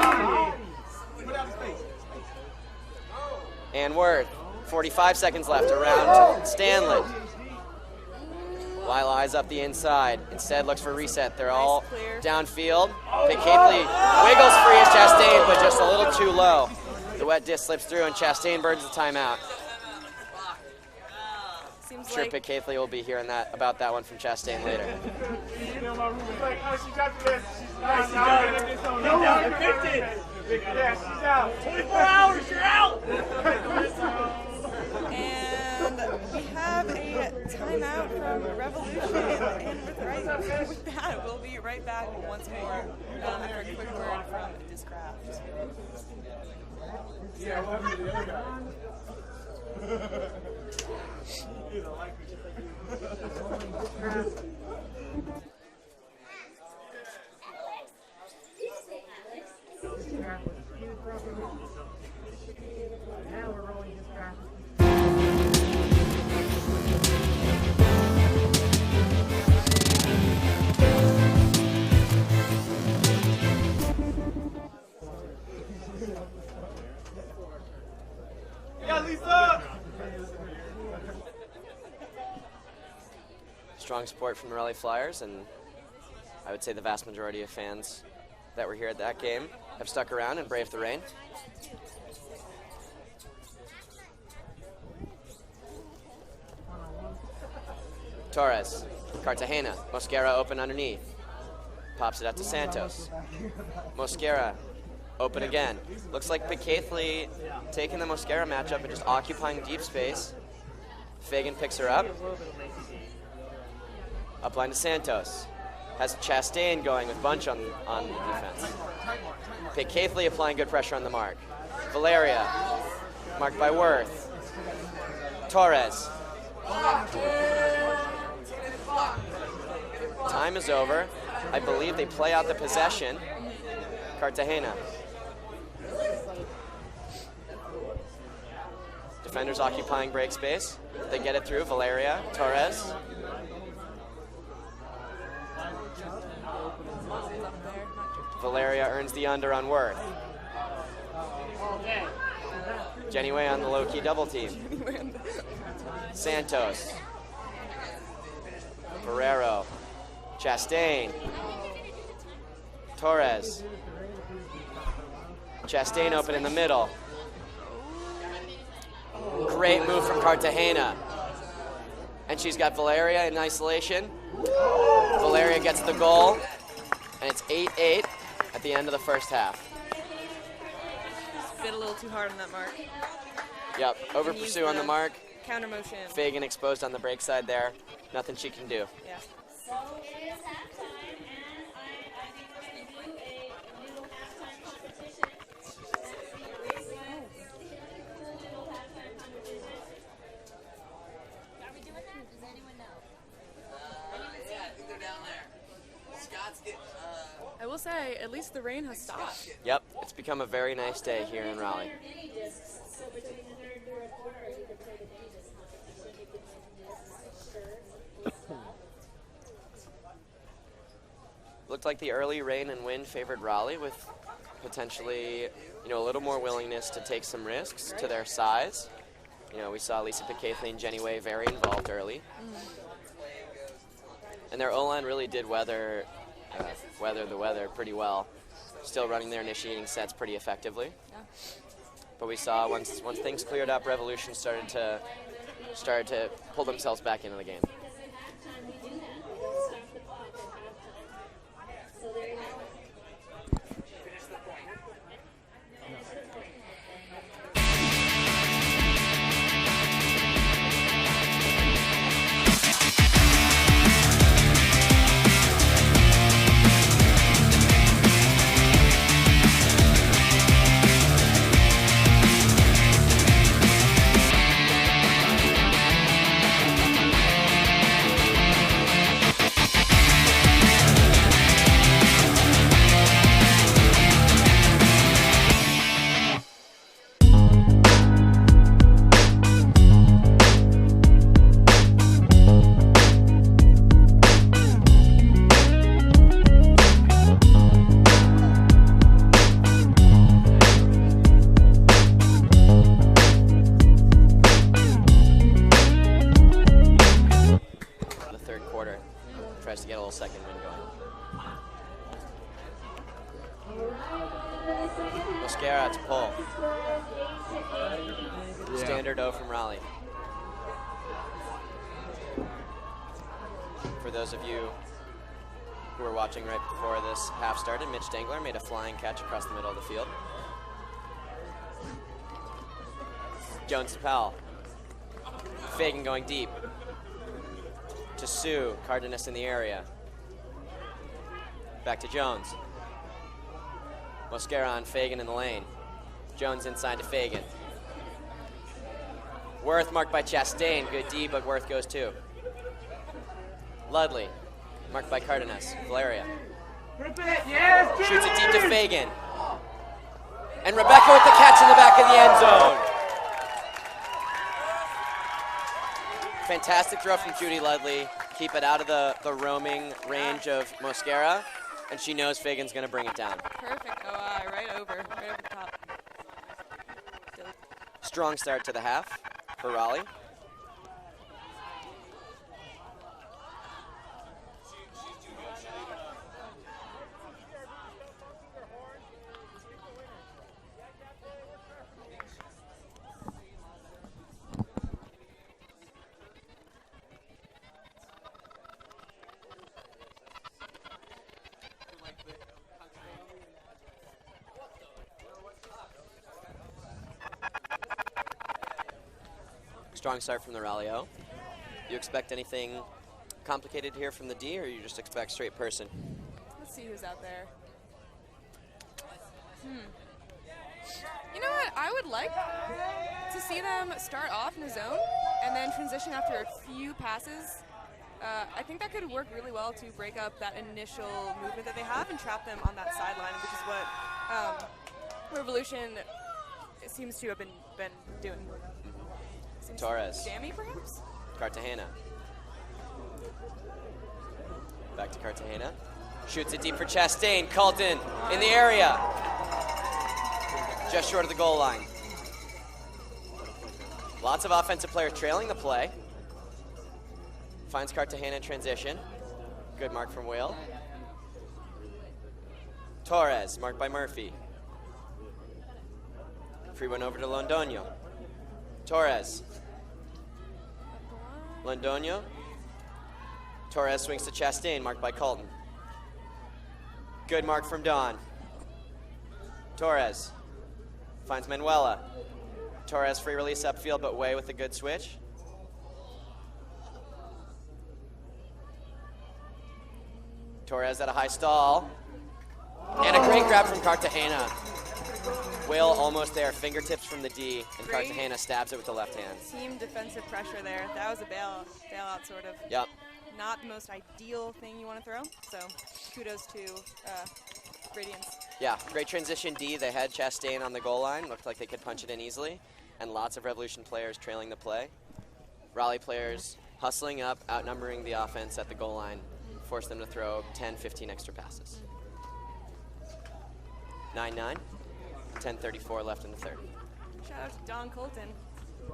And Worth. 45 seconds left around Stanley. Lyle eyes up the inside. Instead looks for reset. They're all downfield. Picaithley wiggles free as Chastain, but just a little too low. The wet disc slips through and Chastain burns the timeout. I'm sure Picaithley will be hearing about that one from Chastain later. Yeah, she's out. 24 hours, you're out. And we have a timeout from Revolution. And with that, we'll be right back once more after a quick word from Discraft. Now we're rolling this graphic. Strong support from the Raleigh Flyers, and I would say the vast majority of fans that were here at that game have stuck around and braved the rain. Torres, Cartagena, Mosquera open underneath. Pops it out to Santos. Mosquera, open again. Looks like Picaithley taking the Mosquera matchup and just occupying deep space. Fagan picks her up. Upline to Santos. Has Chastain going with Bunch on defense. Picaithley applying good pressure on the mark. Valeria, marked by Worth. Torres. Time is over. I believe they play out the possession. Cartagena. Defenders occupying break space. They get it through. Valeria, Torres. Valeria earns the under on Worth. Jenny Way on the low-key double team. Santos. Ferrero. Chastain. Torres. Chastain open in the middle. Great move from Cartagena. And she's got Valeria in isolation. Valeria gets the goal. And it's 8-8 at the end of the first half. Bit a little too hard on that mark. Yep, over pursue on the mark. Counter motion. Fagan exposed on the break side there. Nothing she can do. Yeah. So it is halftime, and I think we're going to do a little halftime competition. That's the little halftime competition. Are we doing that? Does anyone know? Yeah, I think they're down there. Scott's getting, I will say, at least the rain has stopped. Yep, it's become a very nice day here in Raleigh. Mini discs. So between the third and fourth quarter, you could play the mini disc competition. You could win discs, shirts, stuff. Looked like the early rain and wind favored Raleigh with potentially, a little more willingness to take some risks to their size. We saw Lisa Picaithley and Jenny Way very involved early. And their O-line really did weather the weather pretty well. Still running their initiating sets pretty effectively. Yeah. But we saw once things cleared up, Revolution started to pull themselves back into the game. Mosquera to pull. Standard O from Raleigh. For those of you who were watching right before this half started, Mitch Dangler made a flying catch across the middle of the field. Jones to Powell. Fagan going deep. To Sue, Cardenas in the area. Back to Jones. Mosquera on Fagan in the lane. Jones inside to Fagan. Worth marked by Chastain. Good D, but Worth goes too. Ludley marked by Cardenas. Valeria. Shoots it deep to Fagan. And Rebecca with the catch in the back of the end zone. Fantastic throw from Judy Ludley. Keep it out of the roaming range of Mosquera. And she knows Fagan's going to bring it down. Perfect OI, right over the top. Strong start to the half for Raleigh. Strong start from the Raleigh O. You expect anything complicated here from the D, or you just expect straight person? Let's see who's out there. You know what? I would like to see them start off in the zone and then transition after a few passes. I think that could work really well to break up that initial movement that they have and trap them on that sideline, which is what Revolution seems to have been doing. Seems Torres. Jammy, perhaps? Cartagena. Back to Cartagena. Shoots it deep for Chastain. Colton in the area. Just short of the goal line. Lots of offensive players trailing the play. Finds Cartagena in transition. Good mark from Whale. Torres, marked by Murphy. Free one over to Londoño. Torres. Londoño. Torres swings to Chastain, marked by Colton. Good mark from Don. Torres finds Manuela. Torres free release upfield, but Way with a good switch. Torres at a high stall. And a great grab from Cartagena. Whale almost there, fingertips from the D, and Great. Cartagena stabs it with the left hand. Team defensive pressure there. That was a bailout sort of. Yep. Not the most ideal thing you want to throw, so kudos to Radiance. Yeah, great transition D. They had Chastain on the goal line. Looked like they could punch it in easily. And lots of Revolution players trailing the play. Raleigh players hustling up, outnumbering the offense at the goal line. Forced them to throw 10, 15 extra passes. 9-9. 10:34 left in the third. Shout out to Don Colton.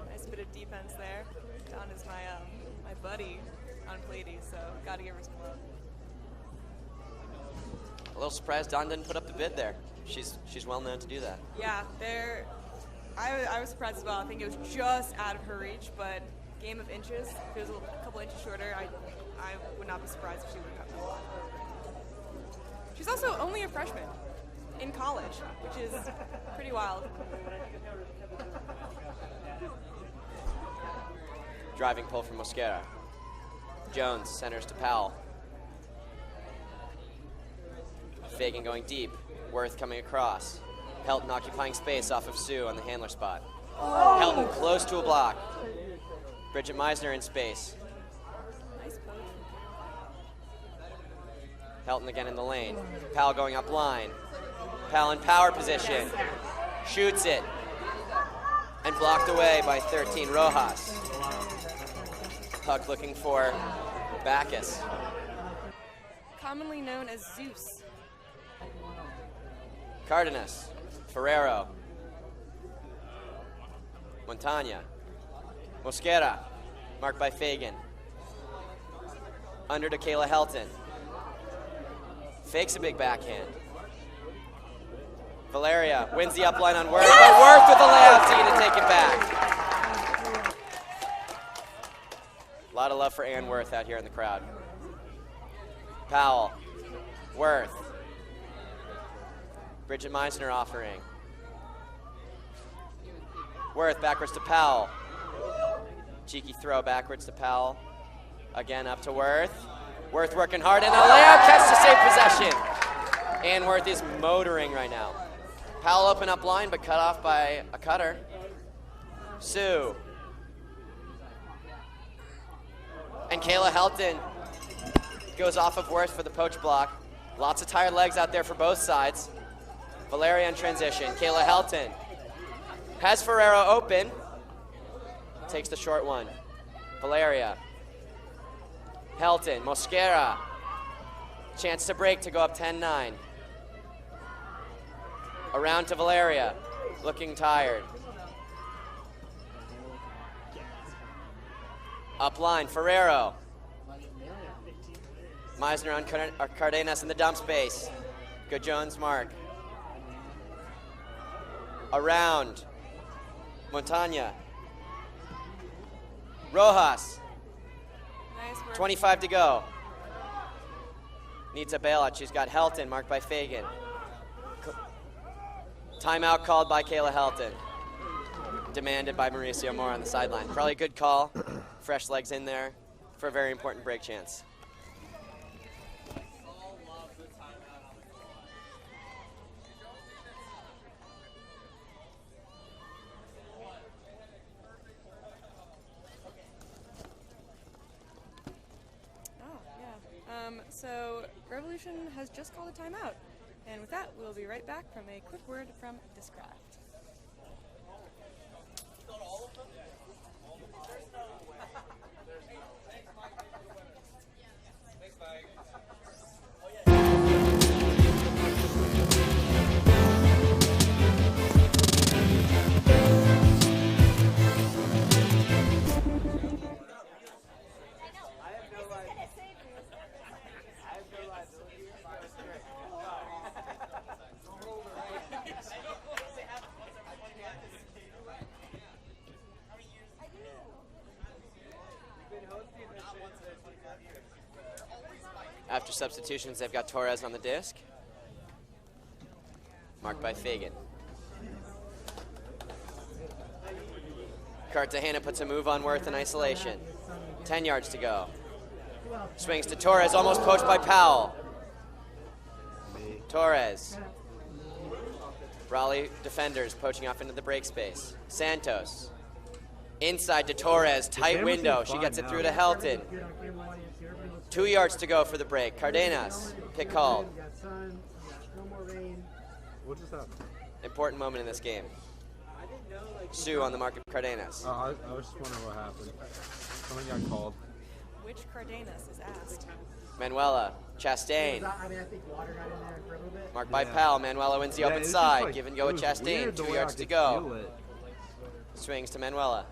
Nice bit of defense there. Don is my buddy on Pleiades, so gotta give her some love. A little surprised Don didn't put up the bid there. She's well known to do that. Yeah, I was surprised as well. I think it was just out of her reach, but game of inches. If it was a couple inches shorter, I would not be surprised if she would have gotten it. She's also only a freshman in college, which is pretty wild. Driving pull from Mosquera. Jones centers to Powell. Fagan going deep. Worth coming across. Helton occupying space off of Sue on the handler spot. Helton close to a block. Bridget Meisner in space. Nice poke. Helton again in the lane. Powell going up line. Powell in power position. Shoots it. And blocked away by 13, Rojas. Puck looking for Bacchus. Commonly known as Zeus. Cardenas. Ferrero. Montagna. Mosquera. Marked by Fagan. Under to Kayla Helton. Fakes a big backhand. Valeria wins the upline on Worth, but Worth with the layout D to take it back. A lot of love for Ann Worth out here in the crowd. Powell, Worth. Bridget Meisner offering. Worth backwards to Powell. Cheeky throw backwards to Powell. Again up to Worth. Worth working hard and a layout catch to save possession. Ann Worth is motoring right now. Powell open up line but cut off by a cutter. Sue. And Kayla Helton goes off of Worth for the poach block. Lots of tired legs out there for both sides. Valeria in transition. Kayla Helton has Ferrero open. Takes the short one. Valeria. Helton. Mosquera. Chance to break to go up 10-9. Around to Valeria. Looking tired. Up line, Ferrero. Meisner on Cardenas in the dump space. Good Jones mark. Around. Montagna. Rojas. Nice work. 25 to go. Needs a bailout. She's got Helton marked by Fagan. Timeout called by Kayla Helton. Demanded by Mauricio Moore on the sideline. Probably a good call. Fresh legs in there for a very important break chance. So Revolution has just called a timeout. And with that, we'll be right back from a quick word from Discraft. After substitutions, they've got Torres on the disc. Marked by Fagan. Cartagena puts a move on Worth in isolation. 10 yards to go. Swings to Torres, almost poached by Powell. Torres. Raleigh defenders poaching off into the break space. Santos. Inside to Torres, tight window. She gets it through to Helton. 2 yards to go for the break. Cardenas, pick called. What just happened? Important moment in this game. Sue on the mark of Cardenas. I was just wondering what happened. Someone got called. Which Cardenas is asked? Manuela, Chastain. I mean, I think water got in there for a little bit. Marked by Powell. Manuela wins the open it's side. just like- Give and go with it was Chastain. weird the 2 way I yards to could go. feel it. Swings to Manuela.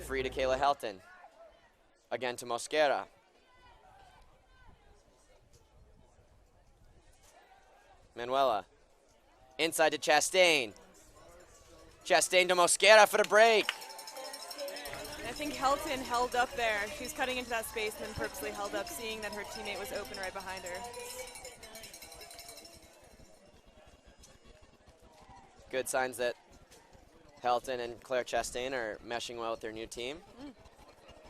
Free to Kayla Helton. Again to Mosquera. Manuela. Inside to Chastain. Chastain to Mosquera for the break. I think Helton held up there. She was cutting into that space and then purposely held up, seeing that her teammate was open right behind her. Good signs that Helton and Claire Chastain are meshing well with their new team.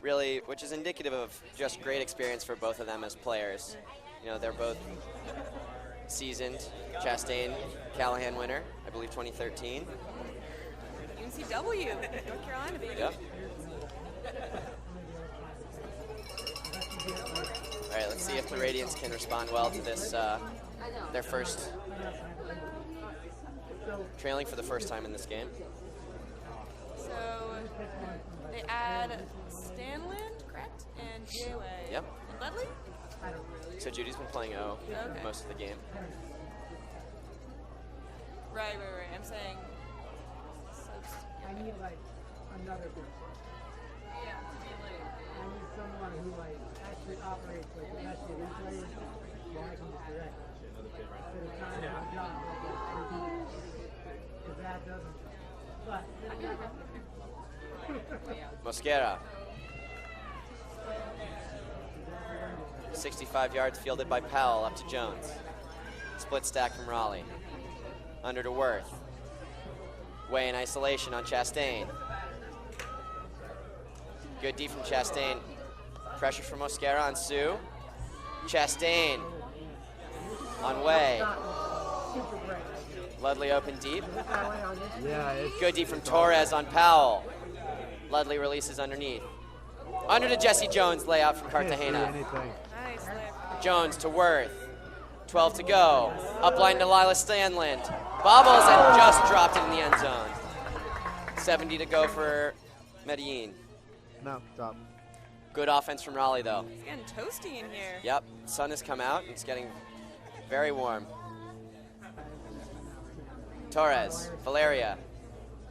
Really, which is indicative of just great experience for both of them as players. You know, they're both seasoned. Chastain, Callahan winner, I believe 2013. UNCW, North Carolina, baby. Yep. All right, let's see if the Radiance can respond well to this, their first, trailing for the first time in this game. So they add Stanland, correct? And J-Way. Yep. And Ledley? So Judy's been playing O Okay. most of the game. Right. I'm saying. I need like another person. Yeah. I need someone who like actually operates like the best replay, so I can just direct. Instead of trying to do a job like that. Mosquera. 65 yards fielded by Powell up to Jones. Split stack from Raleigh. Under to Worth. Way in isolation on Chastain. Good D from Chastain. Pressure from Mosquera on Sue. Chastain on Way. Ludley open deep. Yeah, Good D from Torres on Powell. Ludley releases underneath. Under to Jesse Jones, layout from Cartagena. Nice lift. Jones to Worth. 12 to go. Upline to Lila Stanland. Bobbles and just dropped it in the end zone. 70 to go for Medellin. No, stop. Good offense from Raleigh, though. It's getting toasty in here. Yep, sun has come out and it's getting very warm. Torres, Valeria,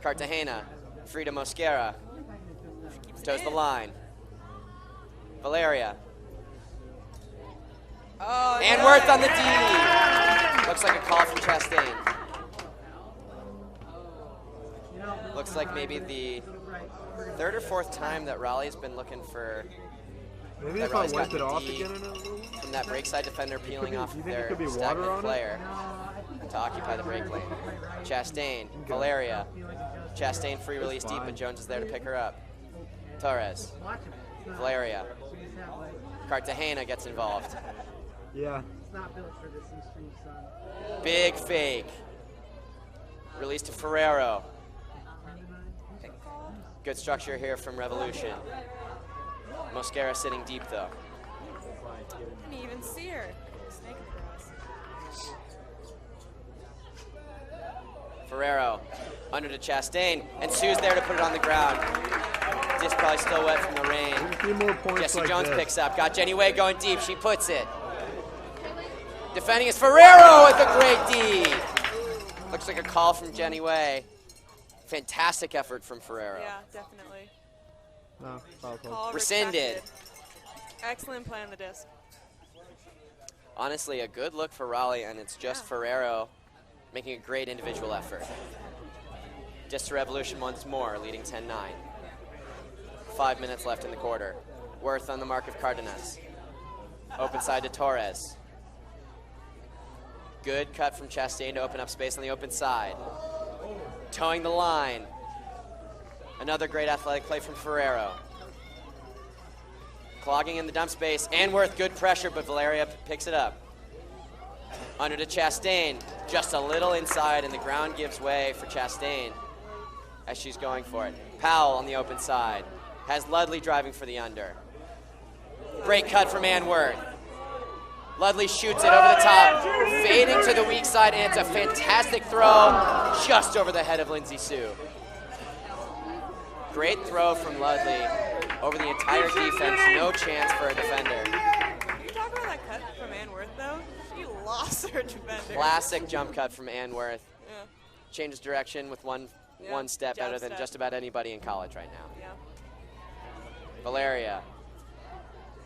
Cartagena, Frida Mosquera. Toes the line. Valeria. Oh, And no. Worth on the D. Looks like a call from Chastain. Looks like maybe the third or fourth time that Raleigh's been looking for Maybe that if I Raleigh's wiped got it off D again in a little. from that break side defender peeling off you think it their could be water stagnant on it? player to occupy the break lane. Chastain, Valeria. Chastain free release deep, but Jones is there to pick her up. Torres, Valeria. Cartagena gets involved. Yeah. It's not built for this extreme sun. Big fake. Release to Ferrero. Good structure here from Revolution. Mosquera sitting deep though. Can you even see her? Snake across. Ferrero under to Chastain, and Sue's there to put it on the ground. Disc probably still wet from the rain. A few more points Jesse like Jones this. picks up. Got Jenny Way going deep. She puts it. Defending is Ferrero with a great D. Looks like a call from Jenny Way. Fantastic effort from Ferrero. Yeah, definitely. No, foul call. Call Rescinded. retracted. Excellent play on the disc. Honestly, a good look for Raleigh, and it's just Ferrero making a great individual effort. Just to Revolution once more, leading 10-9. 5 minutes left in the quarter. Worth on the mark of Cardenas. Open side to Torres. Good cut from Chastain to open up space on the open side. Towing the line. Another great athletic play from Ferrero. Clogging in the dump space. And Worth, good pressure, but Valeria picks it up. Under to Chastain. Just a little inside, and the ground gives way for Chastain as she's going for it. Powell on the open side. Has Ludley driving for the under. Great cut from Ann Worth. Ludley shoots it over the top, fading to the weak side, and it's a fantastic throw just over the head of Lindsay Sue. Great throw from Ludley over the entire defense, no chance for a defender. Can you talk about that cut from Ann Worth, though? She lost her defender. Classic jump cut from Ann Worth. Yeah. Changes direction with one step jump better than step. just about anybody in college right now. Yeah. Valeria.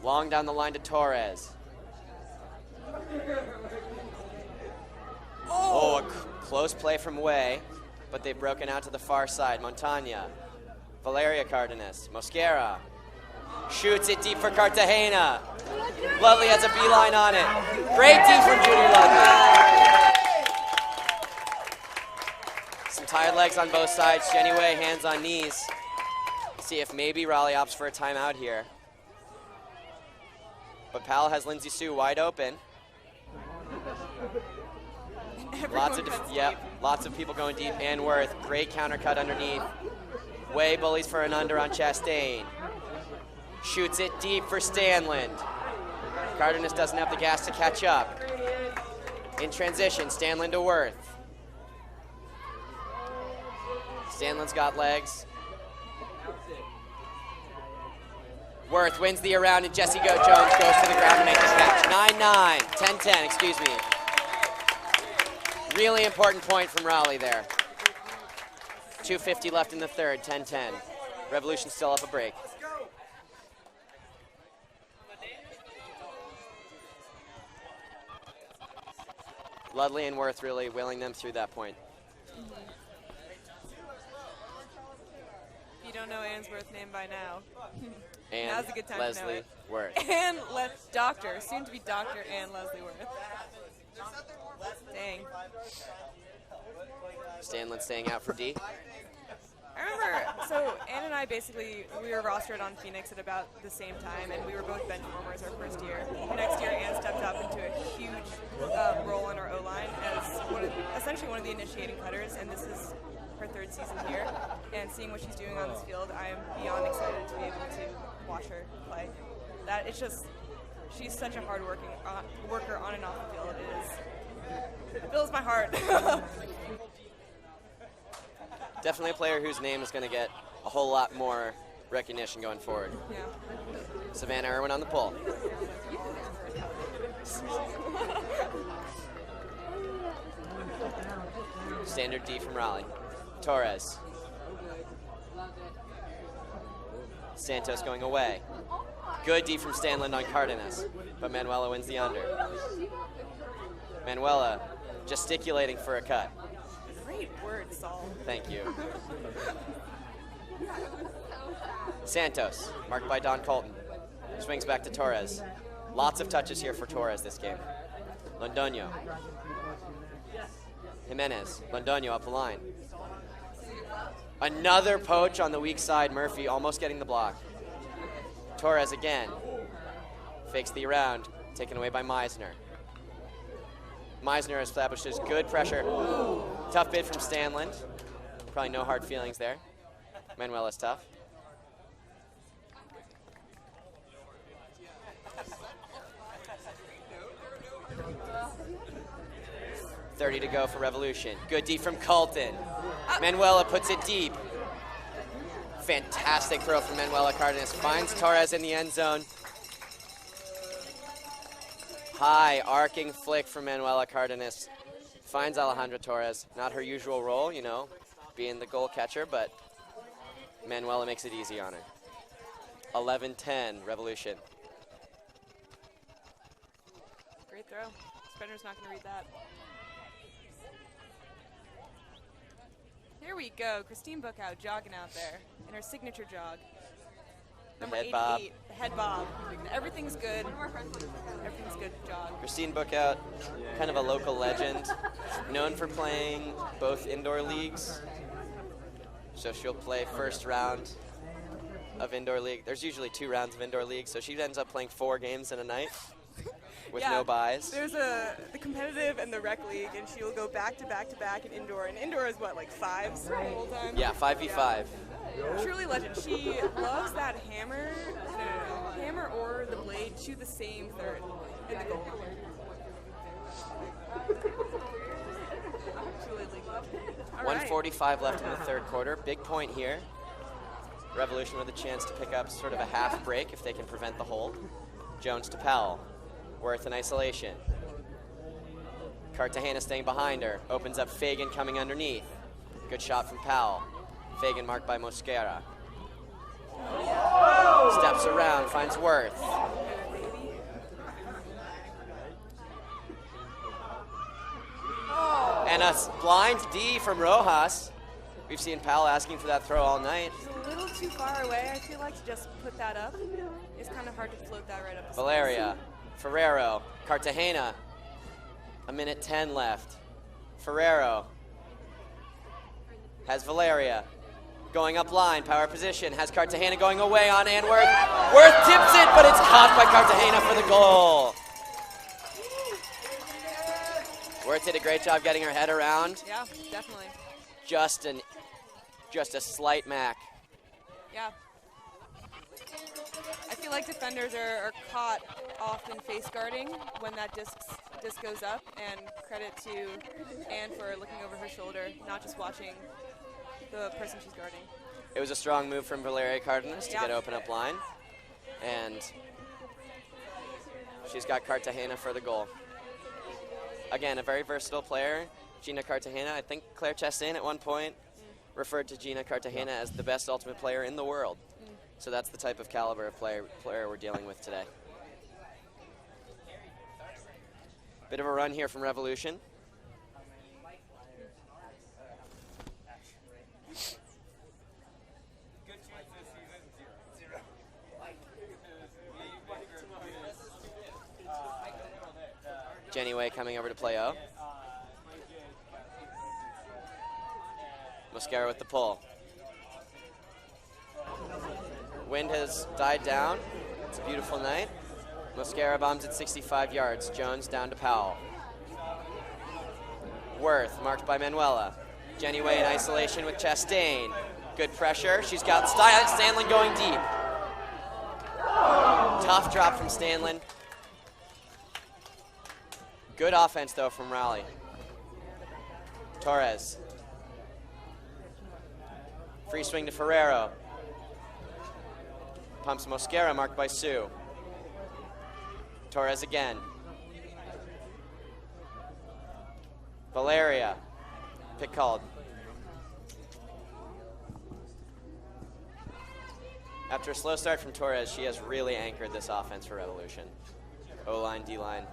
Long down the line to Torres. Oh, a close play from Way, but they've broken out to the far side. Montagna. Valeria Cardenas. Mosquera. Shoots it deep for Cartagena. Ludley has a beeline on it. Great D from Judy Ludley. Some tired legs on both sides. Jenny Way, hands on knees. See if maybe Raleigh opts for a timeout here. But Powell has Lindsay Sue wide open. Lots of people going deep. Ann Worth, great counter cut underneath. Way bullies for an under on Chastain. Shoots it deep for Stanland. Cardenas doesn't have the gas to catch up. In transition, Stanland to Worth. Stanland's got legs. Worth wins the around, and Jesse Jones goes to the ground to make the catch. 9-9, 10-10, excuse me. Really important point from Raleigh there. 2:50 left in the third, 10-10. Revolution still up a break. Ludley and Worth really willing them through that point. You you don't know Ainsworth's name by now, And now's a good time to know Leslie it. Worth. And Doctor, soon to be Dr. and Leslie Worth. Dang. Stanley staying out for D. I remember, so Ann and I basically, we were rostered on Phoenix at about the same time, and we were both bench warmers our first year. The next year, Ann stepped up into a huge role on our O-line as essentially one of the initiating cutters, and this is her third season here. And seeing what she's doing on this field, I am beyond excited to be able to watch her play. It's just, she's such a hard worker on and off the field. It fills my heart. Definitely a player whose name is going to get a whole lot more recognition going forward. Yeah. Savannah Irwin on the pull. Standard D from Raleigh. Torres. Santos going away. Good D from Stanland on Cardenas, but Manuela wins the under. Manuela gesticulating for a cut. Great word, Saul. Thank you. Santos, marked by Don Colton. Swings back to Torres. Lots of touches here for Torres this game. Londoño. Jimenez. Londoño up the line. Another poach on the weak side. Murphy almost getting the block. Torres again. Fakes the around. Taken away by Meisner. Meisner establishes good pressure. Tough bid from Stanland. Probably no hard feelings there. Manuela's tough. .30 to go for Revolution. Good D from Colton. Manuela puts it deep. Fantastic throw from Manuela Cardenas. Finds Torres in the end zone. High arcing flick from Manuela Cardenas. Finds Alejandra Torres. Not her usual role, you know, being the goal catcher, but Manuela makes it easy on her. 11-10, Revolution. Great throw. Spencer's not going to read that. Here we go. Christine Bookout jogging out there in her signature jog. Number head 88, bob. the head bob. Everything's good. Everything's good jog. Christine Bookout, kind of a local legend, known for playing both indoor leagues. So she'll play first round of indoor league. There's usually 2 rounds of indoor league, so she ends up playing 4 games in a night with no buys. There's the competitive and the rec league, and she'll go back to back to back in indoor. And indoor is what, like 5s the whole time? Yeah, 5v5. Truly legend. She loves that hammer or the blade to the same third in the goal line. Truly league legend. All right. 1:45 left in the third quarter. Big point here. Revolution with a chance to pick up sort of a half break if they can prevent the hold. Jones to Powell. Worth in isolation. Cartagena staying behind her. Opens up Fagan coming underneath. Good shot from Powell. Fagan marked by Mosquera. Steps around, finds Worth. And a blind D from Rojas. We've seen Powell asking for that throw all night. It's a little too far away. I feel like to just put that up. It's kind of hard to float that right up. the Valeria, Ferrero, Cartagena. 1:10 left. Ferrero has Valeria. Going up line, power position, has Cartagena going away on Ann Worth. Worth tips it, but it's caught by Cartagena for the goal. Worth did a great job getting her head around. Yeah, definitely. Just a slight mac. Yeah. I feel like defenders are caught often face guarding when that disc goes up, and credit to Ann for looking over her shoulder, not just watching the person she's guarding. It was a strong move from Valeria Cardenas to get open up line, and she's got Cartagena for the goal. Again, a very versatile player, Gina Cartagena. I think Claire Chastain at one point referred to Gina Cartagena as the best ultimate player in the world. So that's the type of caliber of player we're dealing with today. Bit of a run here from Revolution. Jenny Way coming over to play O. Mosquera with the pull. Wind has died down. It's a beautiful night. Mosquera bombs at 65 yards. Jones down to Powell. Worth marked by Manuela. Jenny Way in isolation with Chastain. Good pressure. She's got Stanlin going deep. Tough drop from Stanlin. Good offense though from Raleigh. Torres. Free swing to Ferrero. Pumps Mosquera, marked by Sue. Torres again. Valeria. Pick called. After a slow start from Torres, she has really anchored this offense for Revolution. O-line, D-line.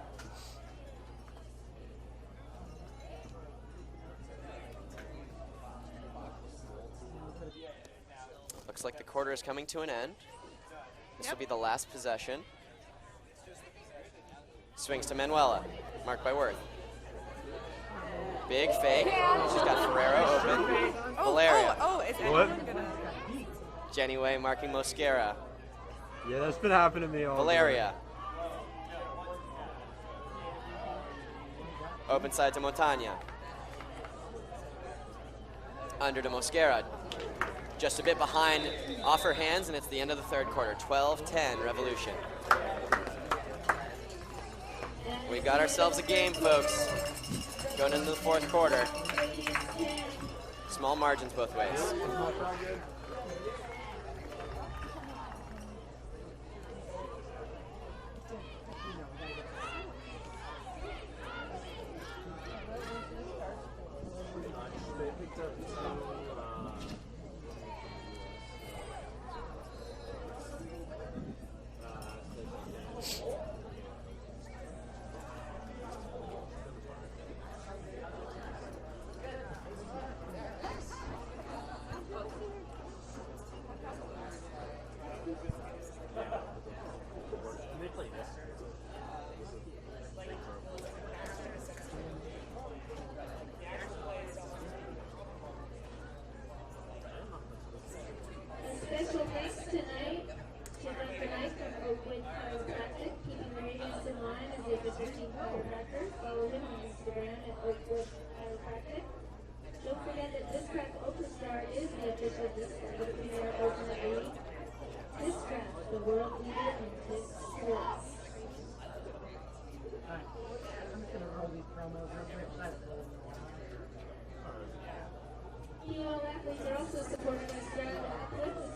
Looks like the quarter is coming to an end. This will be the last possession. Swings to Manuela, marked by Worth. Big fake. She's got Ferrero open. Valeria. Is anyone gonna? Jenny Way marking Mosquera. Yeah, that's been happening to me all Valeria. Open side to Montagna. Under to Mosquera. Just a bit behind off her hands, and it's the end of the third quarter. 12-10 Revolution. We got ourselves a game, folks. Going into the fourth quarter. Small margins both ways. Special thanks tonight to Dr. Knight from Oakwood Chiropractic, keeping the Radiance in line as the official team chiropractor. Follow him on Instagram at Oakwood Chiropractic. Don't forget that Discraft Ultrastar is the official disc of the Premier Ultimate League. Discraft, the world leader in disc sports. Alright, I'm just gonna roll these promos real quick. PL athletes are also supporting us throughout the athletics.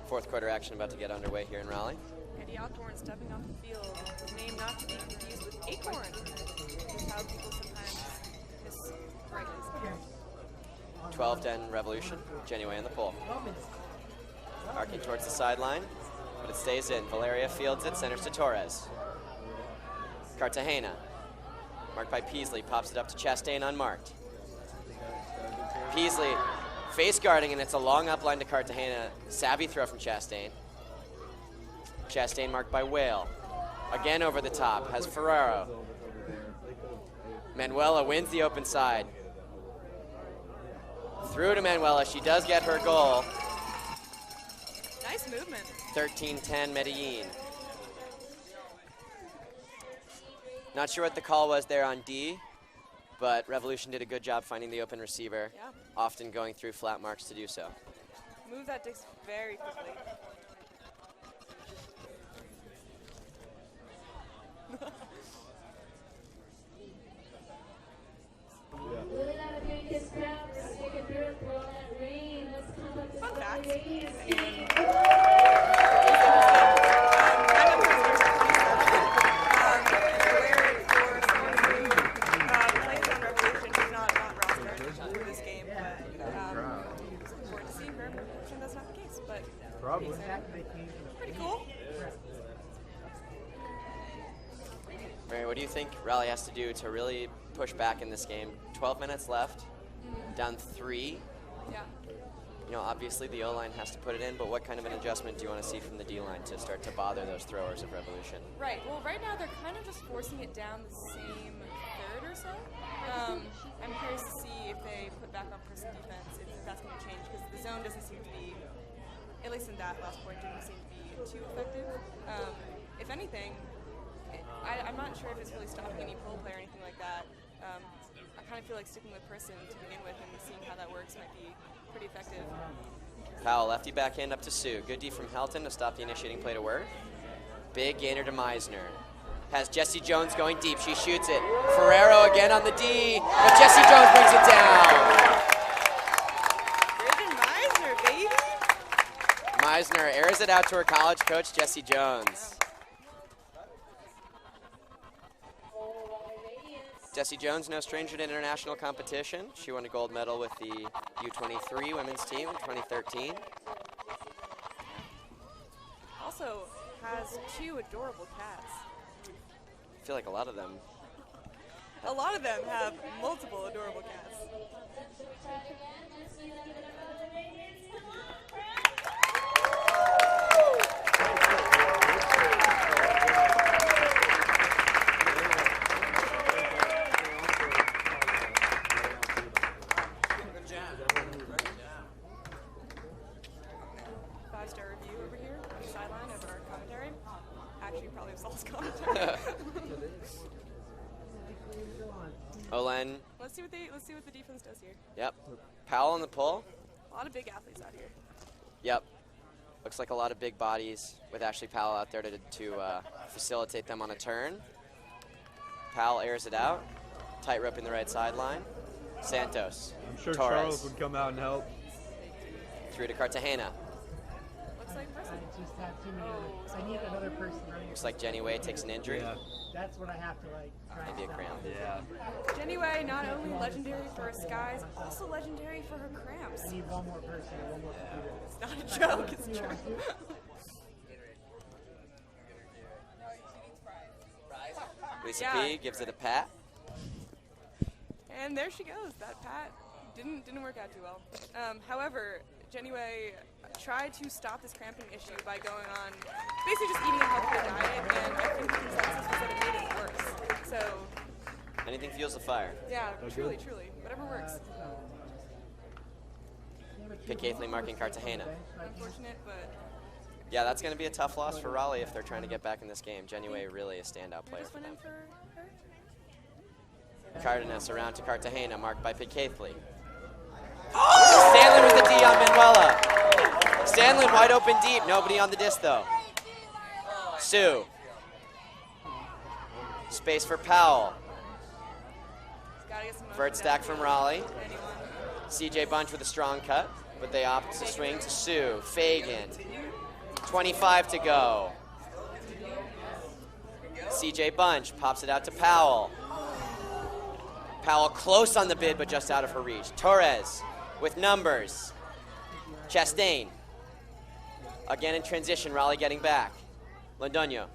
Fourth quarter action about to get underway here in Raleigh. Eddie Alcorn stepping off the field. His name not to be confused with Acorn. Just how people sometimes miswrite his name. 12-10 Revolution. Jenny Way in the pull. Arcing towards the sideline, but it stays in. Valeria fields it, centers to Torres. Cartagena, marked by Peasley, pops it up to Chastain unmarked. Peasley face guarding, and it's a long up line to Cartagena. Savvy throw from Chastain. Chastain marked by Whale. Again over the top, has Ferraro. Manuela wins the open side. Through to Manuela, she does get her goal. Nice movement. 13-10 Medellin. Not sure what the call was there on D, but Revolution did a good job finding the open receiver, Yeah. often going through flat marks to do so. Move that disc very quickly. Really not doing his crowd, sticking through it for all that rain. Let's come up to Fun the fact. Radiance D-line. I'm a prisoner where for someone who plays on Revolution who's not rostered for this game, but looking forward to seeing her. Unfortunately, that's not the case, but Probably. pretty cool. Mary, what do you think Raleigh has to do to really push back in this game? 12 minutes left, down 3. Yeah. You know, obviously the O-line has to put it in, but what kind of an adjustment do you want to see from the D-line to start to bother those throwers of Revolution? Right. Well, right now they're kind of just forcing it down the same third or so. I'm curious to see if they put back on person defense, if that's going to change, because the zone doesn't seem to be, at least in that last point, didn't seem to be too effective. If anything, I'm not sure if it's really stopping any pull play or anything like that. I kind of feel like sticking with person to begin with and seeing how that works might be pretty effective. Powell, lefty backhand up to Sue. Good D from Helton to stop the initiating play to Worth. Big gainer to Meisner. Has Jesse Jones going deep. She shoots it. Ferrero again on the D, but Jesse Jones brings it down. Bridget Meisner, baby! Meisner airs it out to her college coach, Jesse Jones. Jesse Jones, no stranger to international competition. She won a gold medal with the U23 women's team in 2013. Also has 2 adorable cats. I feel like a lot of them. A lot of them have multiple adorable cats. Olen. Let's see what the defense does here. Yep. Powell on the pull. A lot of big athletes out here. Yep. Looks like a lot of big bodies with Ashley Powell out there to facilitate them on a turn. Powell airs it out. Tight rope in the right sideline. Santos. I'm sure Torres. Charles would come out and help. Through to Cartagena. Looks like person. I just have too many. I need another person running. Looks like Jenny Way takes an injury. Yeah. That's what I have to like try. Maybe a cramp. Yeah. Jenny Way, not only legendary for her skies, also legendary for her cramps. I need one more person, one more computer. It's not a joke, it's true. Lisa Yeah. P gives it a pat. And there she goes. That pat didn't work out too well. However, Jenny Way tried to stop this cramping issue by going on basically just eating a healthier diet, and I think the consensus was that it made it worse. So, Anything fuels the fire. yeah, truly, whatever works. Pick Aithley marking Cartagena. Unfortunate, but Yeah, that's going to be a tough loss for Raleigh if they're trying to get back in this game. Jenny Way really a standout we player just for went them. in for her. Cardenas around to Cartagena, marked by Pick Aithley. Stanley with the D on Manuela. Stanley wide open deep, nobody on the disc though. Sue. Space for Powell. Gotta get some Vert stack from Raleigh. Anyone. CJ Bunch with a strong cut, but they opt to swing to Sue. Fagan. 25 to go. CJ Bunch pops it out to Powell. Powell close on the bid, but just out of her reach. Torres with numbers. Chastain. Again in transition, Raleigh getting back. Londoño.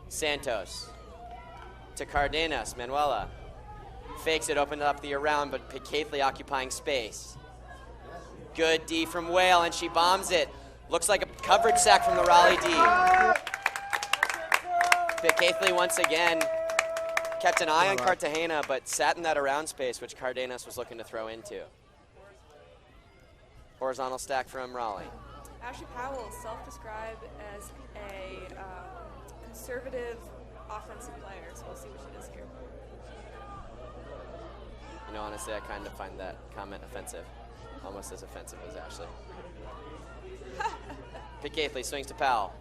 Santos. To Cardenas, Manuela. Fakes it, opened up the around, but Picaithley occupying space. Good D from Whale, and she bombs it. Looks like a coverage sack from the Raleigh D. Picaithley once again kept an eye on Cartagena, but sat in that around space, which Cardenas was looking to throw into. Horizontal stack from Raleigh. Ashley Powell, self-described as a conservative offensive player, so we'll see what she does here. You know, honestly, I kind of find that comment offensive. Almost as offensive as Ashley. Pick Gaithley swings to Powell.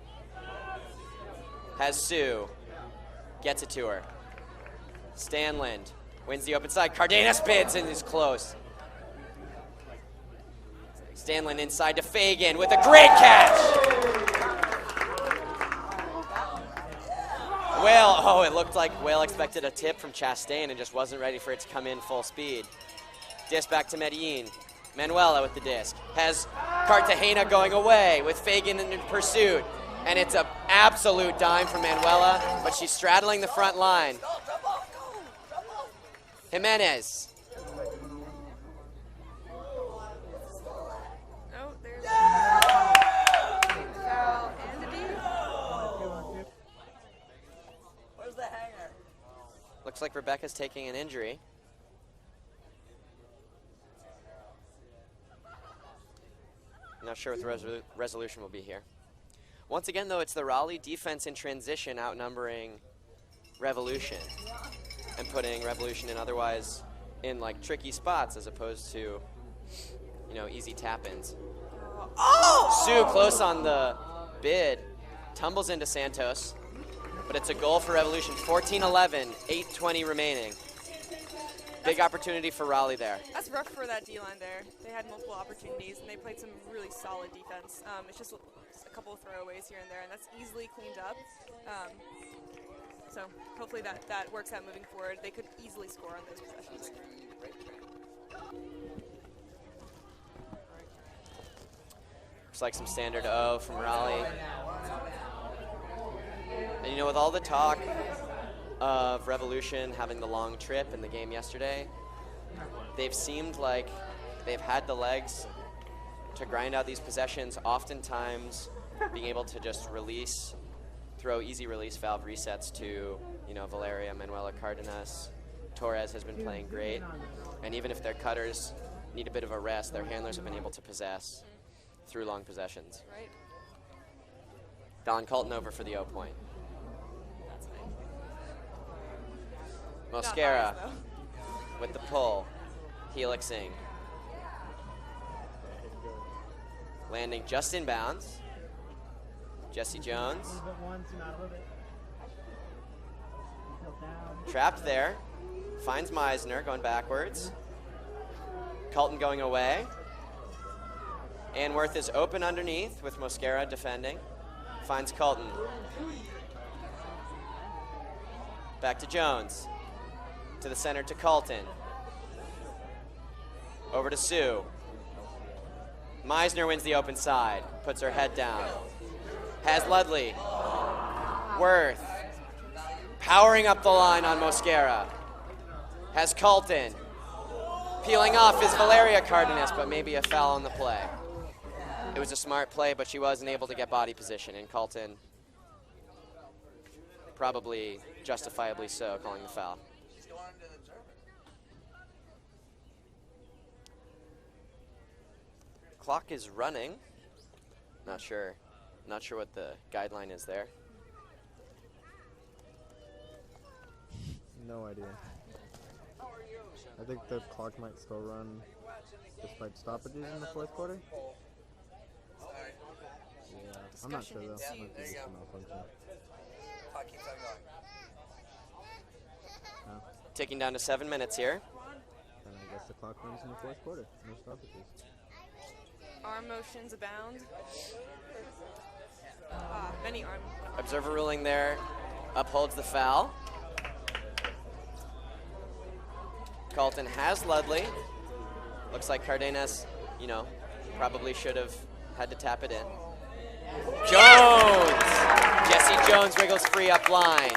Has Sue. Gets it to her. Stanland wins the open side. Cardenas bids and is close. Stanland inside to Fagan with a great catch. Whale, oh, it looked like Whale expected a tip from Chastain and just wasn't ready for it to come in full speed. Disc back to Medellin. Manuela with the disc. Has Cartagena going away with Fagan in pursuit. And it's an absolute dime from Manuela, but she's straddling the front line. Jimenez. Oh, there's foul and a D. Where's the hanger? Looks like Rebecca's taking an injury. Not sure what the resolution will be here. Once again, though, it's the Raleigh defense in transition outnumbering Revolution and putting Revolution in otherwise in like tricky spots as opposed to, you know, easy tap-ins. Oh! Sue close on the bid, tumbles into Santos, but it's a goal for Revolution. 14-11, 8:20 remaining. Big opportunity for Raleigh there. That's rough for that D-line there. They had multiple opportunities, and they played some really solid defense. It's just a couple of throwaways here and there, and that's easily cleaned up. So hopefully that works out moving forward. They could easily score on those possessions. Looks like some standard O from Raleigh. And you know, with all the talk of Revolution having the long trip in the game yesterday, they've seemed like they've had the legs to grind out these possessions, oftentimes being able to just throw easy release valve resets to, you know, Valeria, Manuela Cardenas. Torres has been playing great. And even if their cutters need a bit of a rest, their handlers have been able to possess through long possessions. Right. Don Colton over for the O point. That's nice. Mosquera Not biased, with the pull. Helixing. Landing just in bounds. Jesse Jones. Trapped there. Finds Meisner going backwards. Colton going away. Anworth is open underneath with Mosquera defending. Finds Colton. Back to Jones. To the center to Colton. Over to Sue. Meisner wins the open side. Puts her head down. Has Ludley. Worth. Powering up the line on Mosquera. Has Colton. Peeling off is Valeria Cardenas, but maybe a foul on the play. It was a smart play, but she wasn't able to get body position, and Colton, probably justifiably so, calling the foul. Clock is running. Not sure what the guideline is there. No idea. I think the clock might still run despite stoppages in the fourth quarter. Yeah, I'm not sure though. Might be just a malfunction. No. Ticking down to 7 minutes here. And I guess the clock runs in the fourth quarter. No stoppages. Arm motions abound. Many arm. Observer ruling there upholds the foul. Colton has Ludley. Looks like Cardenas, you know, probably should have had to tap it in. Jones! Jesse Jones wriggles free up line.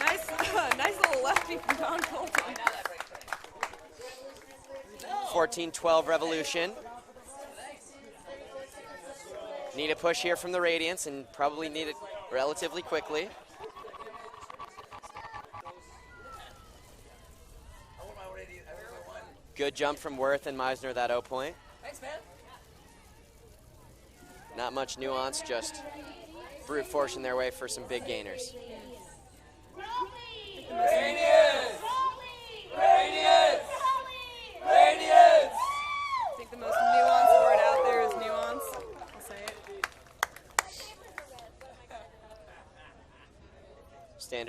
Nice, nice little lefty from Don Colton. 14-12 Revolution. Need a push here from the Radiance and probably need it relatively quickly. Good jump from Worth and Meisner, that O point. Thanks, man. Not much nuance, just brute forcing their way for some big gainers.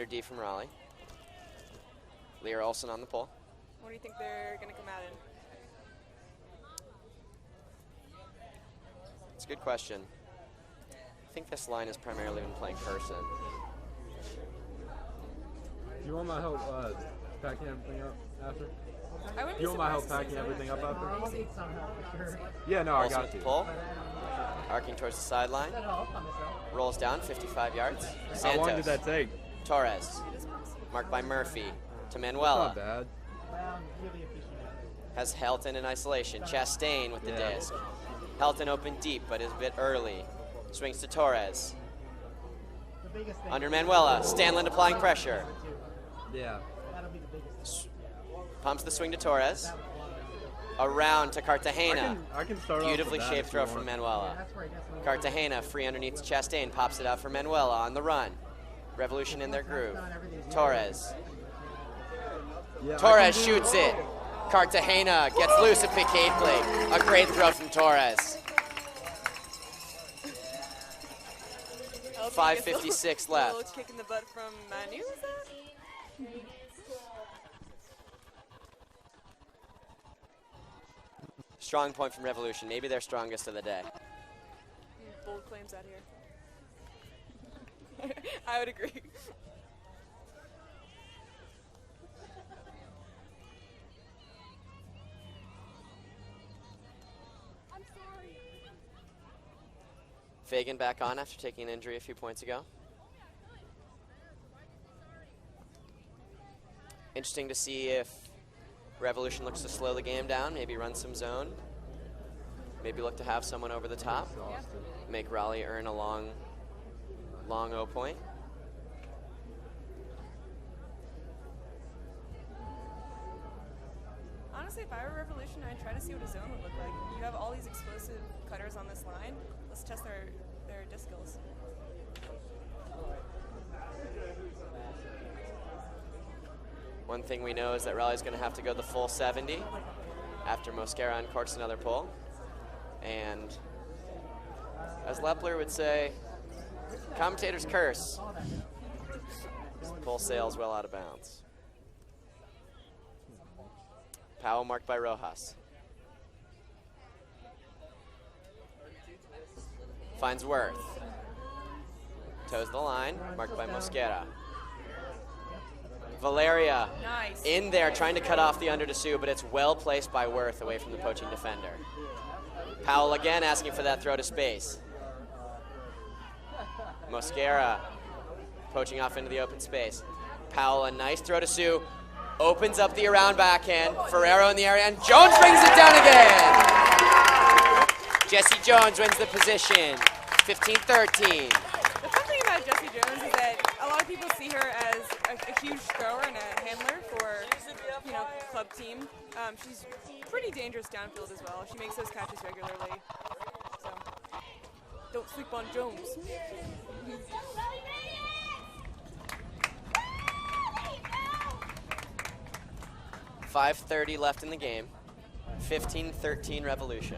Commander D from Raleigh. Lear Olson on the pole. What do you think they're going to come out in? It's a good question. I think this line has primarily been playing person. Do you want my help packing everything up after? I wouldn't Do you want my help surprised to see packing everything up after? I'll need some help for sure. Yeah, no, I Olson got with the you. pole. Arcing towards the sideline. That'll help on myself. Rolls down 55 yards. How long did Santos. that take? Torres. Marked by Murphy to Not Manuela. bad. Well, I'm really appreciative. Has Helton in isolation. Chastain with the Yeah. disc. Helton open deep, but is a bit early. Swings to Torres. The biggest thing. Under Manuela. Stanley applying pressure. Yeah. That'll be the biggest thing. Pumps the swing to Torres. Around to Cartagena. I can start Beautifully off with that shaped if throw you from want. Manuela. That's where I guess I'm Cartagena free underneath to Chastain. Pops it out for Manuela on the run. Revolution in their groove. Torres. Yeah, I Torres can do- shoots it. Cartagena gets loose at Pick Hately. A great throw from Torres. 5:56 left. Little kick in the butt from Manu, is that? Strong point from Revolution. Maybe their strongest of the day. Bold claims out here. I would agree. Fagan back on after taking an injury a few points ago. Interesting to see if Revolution looks to slow the game down, maybe run some zone, maybe look to have someone over the top, make Raleigh earn a long O point. Honestly, if I were Revolution, I'd try to see what a zone would look like. You have all these explosive cutters on this line. Let's test their disc skills. One thing we know is that Raleigh's going to have to go the full 70 after Mosquera uncorks another pull. And as Lepler would say, commentator's curse. Pull sails well out of bounds. Powell marked by Rojas. Finds Worth. Toes the line, marked by Mosquera. Valeria Nice. in there trying to cut off the under to Sue, but it's well placed by Worth away from the poaching defender. Powell again asking for that throw to space. Mosquera poaching off into the open space. Powell, a nice throw to Sue. Opens up the around backhand. Ferrero in the area, and Jones brings it down again. Jesse Jones wins the position. 15-13. The fun thing about Jessie Jones is that a lot of people see her as a huge thrower and a handler for, club team. She's pretty dangerous downfield as well. She makes those catches regularly. So don't sleep on Jones. 5:30 left in the game. 15-13 Revolution.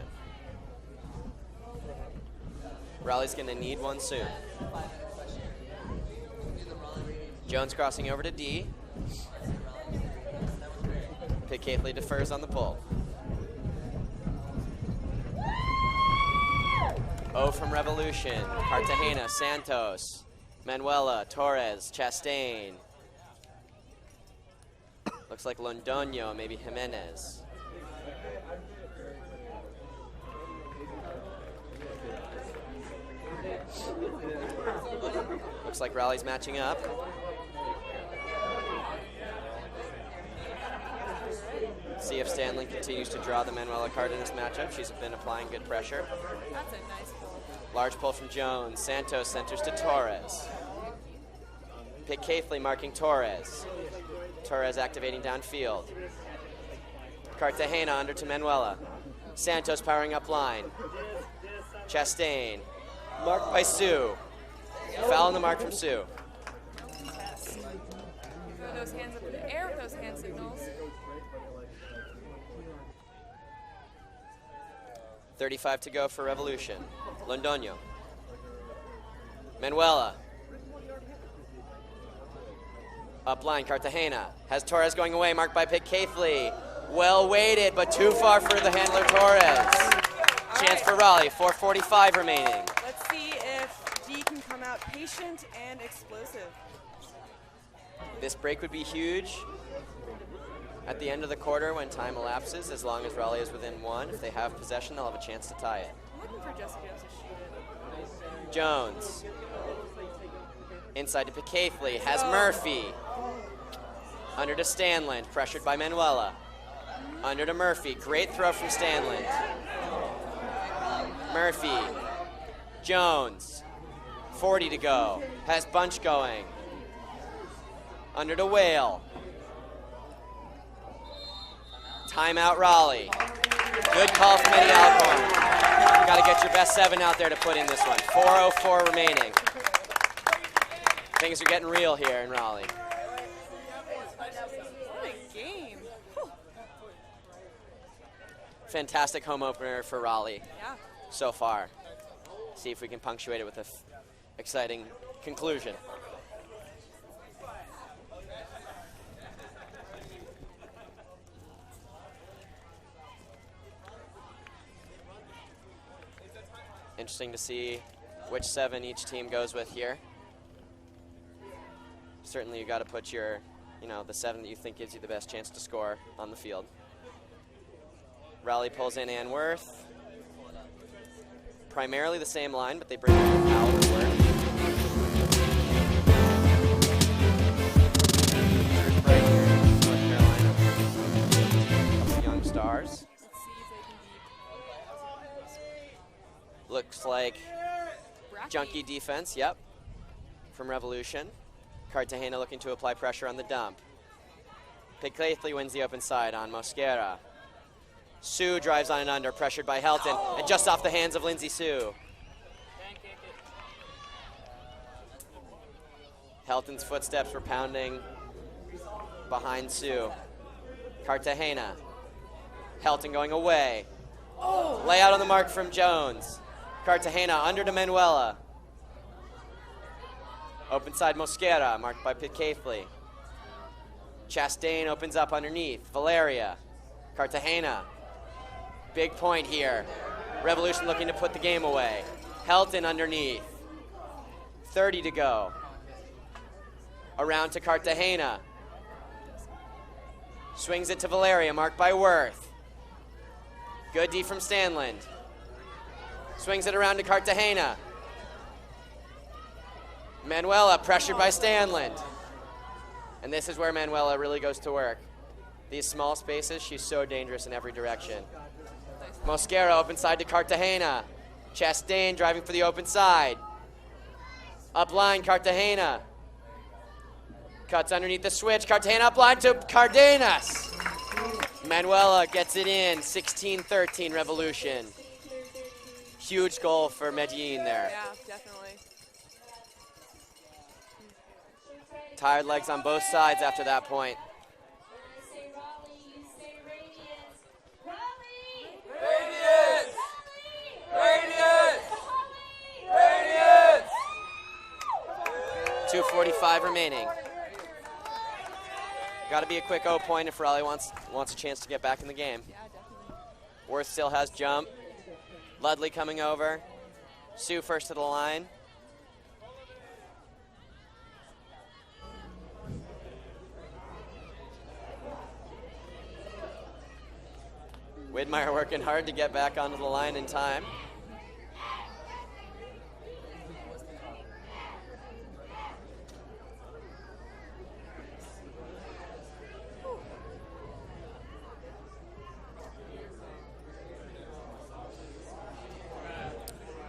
Raleigh's going to need one soon. Jones crossing over to D. Pick Hately defers on the pull. O from Revolution. Cartagena, Santos, Manuela, Torres, Chastain. Looks like Londoño, maybe Jimenez. Looks like Raleigh's matching up. See if Stanley continues to draw the Manuela card in this matchup. She's been applying good pressure. That's a nice pull. Large pull from Jones. Santos centers to Torres. Pick Hately marking Torres. Torres activating downfield. Cartagena under to Manuela. Santos powering up line. Chastain. Marked by Sue. Foul on the mark from Sue. Throw those hands up in the air with those hand signals. 35 to go for Revolution. Londoño. Manuela. Up line, Cartagena has Torres going away, marked by Pitt Caithley. Well weighted, but too far for the handler Torres. Chance for Raleigh, 4:45 remaining. Let's see if D can come out patient and explosive. This break would be huge at the end of the quarter when time elapses, as long as Raleigh is within 1. If they have possession, they'll have a chance to tie it. I'm looking for Jessica to shoot it. Jones. Inside to Pitt Caithley, has Murphy. Under to Stanland, pressured by Manuela. Under to Murphy, great throw from Stanland. Murphy, Jones, 40 to go, has bunch going. Under to Whale. Timeout Raleigh. Good call from Eddie Alcorn. You gotta get your best 7 out there to put in this one. 4:04 remaining. Things are getting real here in Raleigh. What a game. Whew. Fantastic home opener for Raleigh Yeah. so far. See if we can punctuate it with an exciting conclusion. Interesting to see which 7 each team goes with here. Certainly you got to put your, the 7 that you think gives you the best chance to score on the field. Raleigh pulls in Ann Worth. Primarily the same line, but they bring in Powell to work. There's Bright here in North Carolina. A couple young stars. Let's see if they can beat. Looks like Bracky. junkie defense, yep, from Revolution. Cartagena looking to apply pressure on the dump. Pitt Caithley wins the open side on Mosquera. Sue drives on and under, pressured by Helton, and just off the hands of Lindsay Sue. Helton's footsteps were pounding behind Sue. Cartagena. Helton going away. Layout on the mark from Jones. Cartagena under to Manuela. Open side Mosquera, marked by Pitt Caithley. Chastain opens up underneath. Valeria. Cartagena. Big point here. Revolution looking to put the game away. Helton underneath. 30 to go. Around to Cartagena. Swings it to Valeria, marked by Worth. Good D from Stanland. Swings it around to Cartagena. Manuela pressured by Stanland. And this is where Manuela really goes to work. These small spaces, she's so dangerous in every direction. Mosquera open side to Cartagena. Chastain driving for the open side. Up line, Cartagena. Cuts underneath the switch. Cartagena up line to Cardenas. Manuela gets it in. 16-13 Revolution. Huge goal for Medellin there. Yeah, definitely. Tired legs on both sides after that point. When I say Raleigh, you say Radiance. Raleigh! Radiance! Raleigh! Radiance! 2:45 remaining. Got to be a quick O point if Raleigh wants a chance to get back in the game. Yeah, definitely. Worth still has jump. Ludley coming over. Sue first to the line. Widmeyer working hard to get back onto the line in time.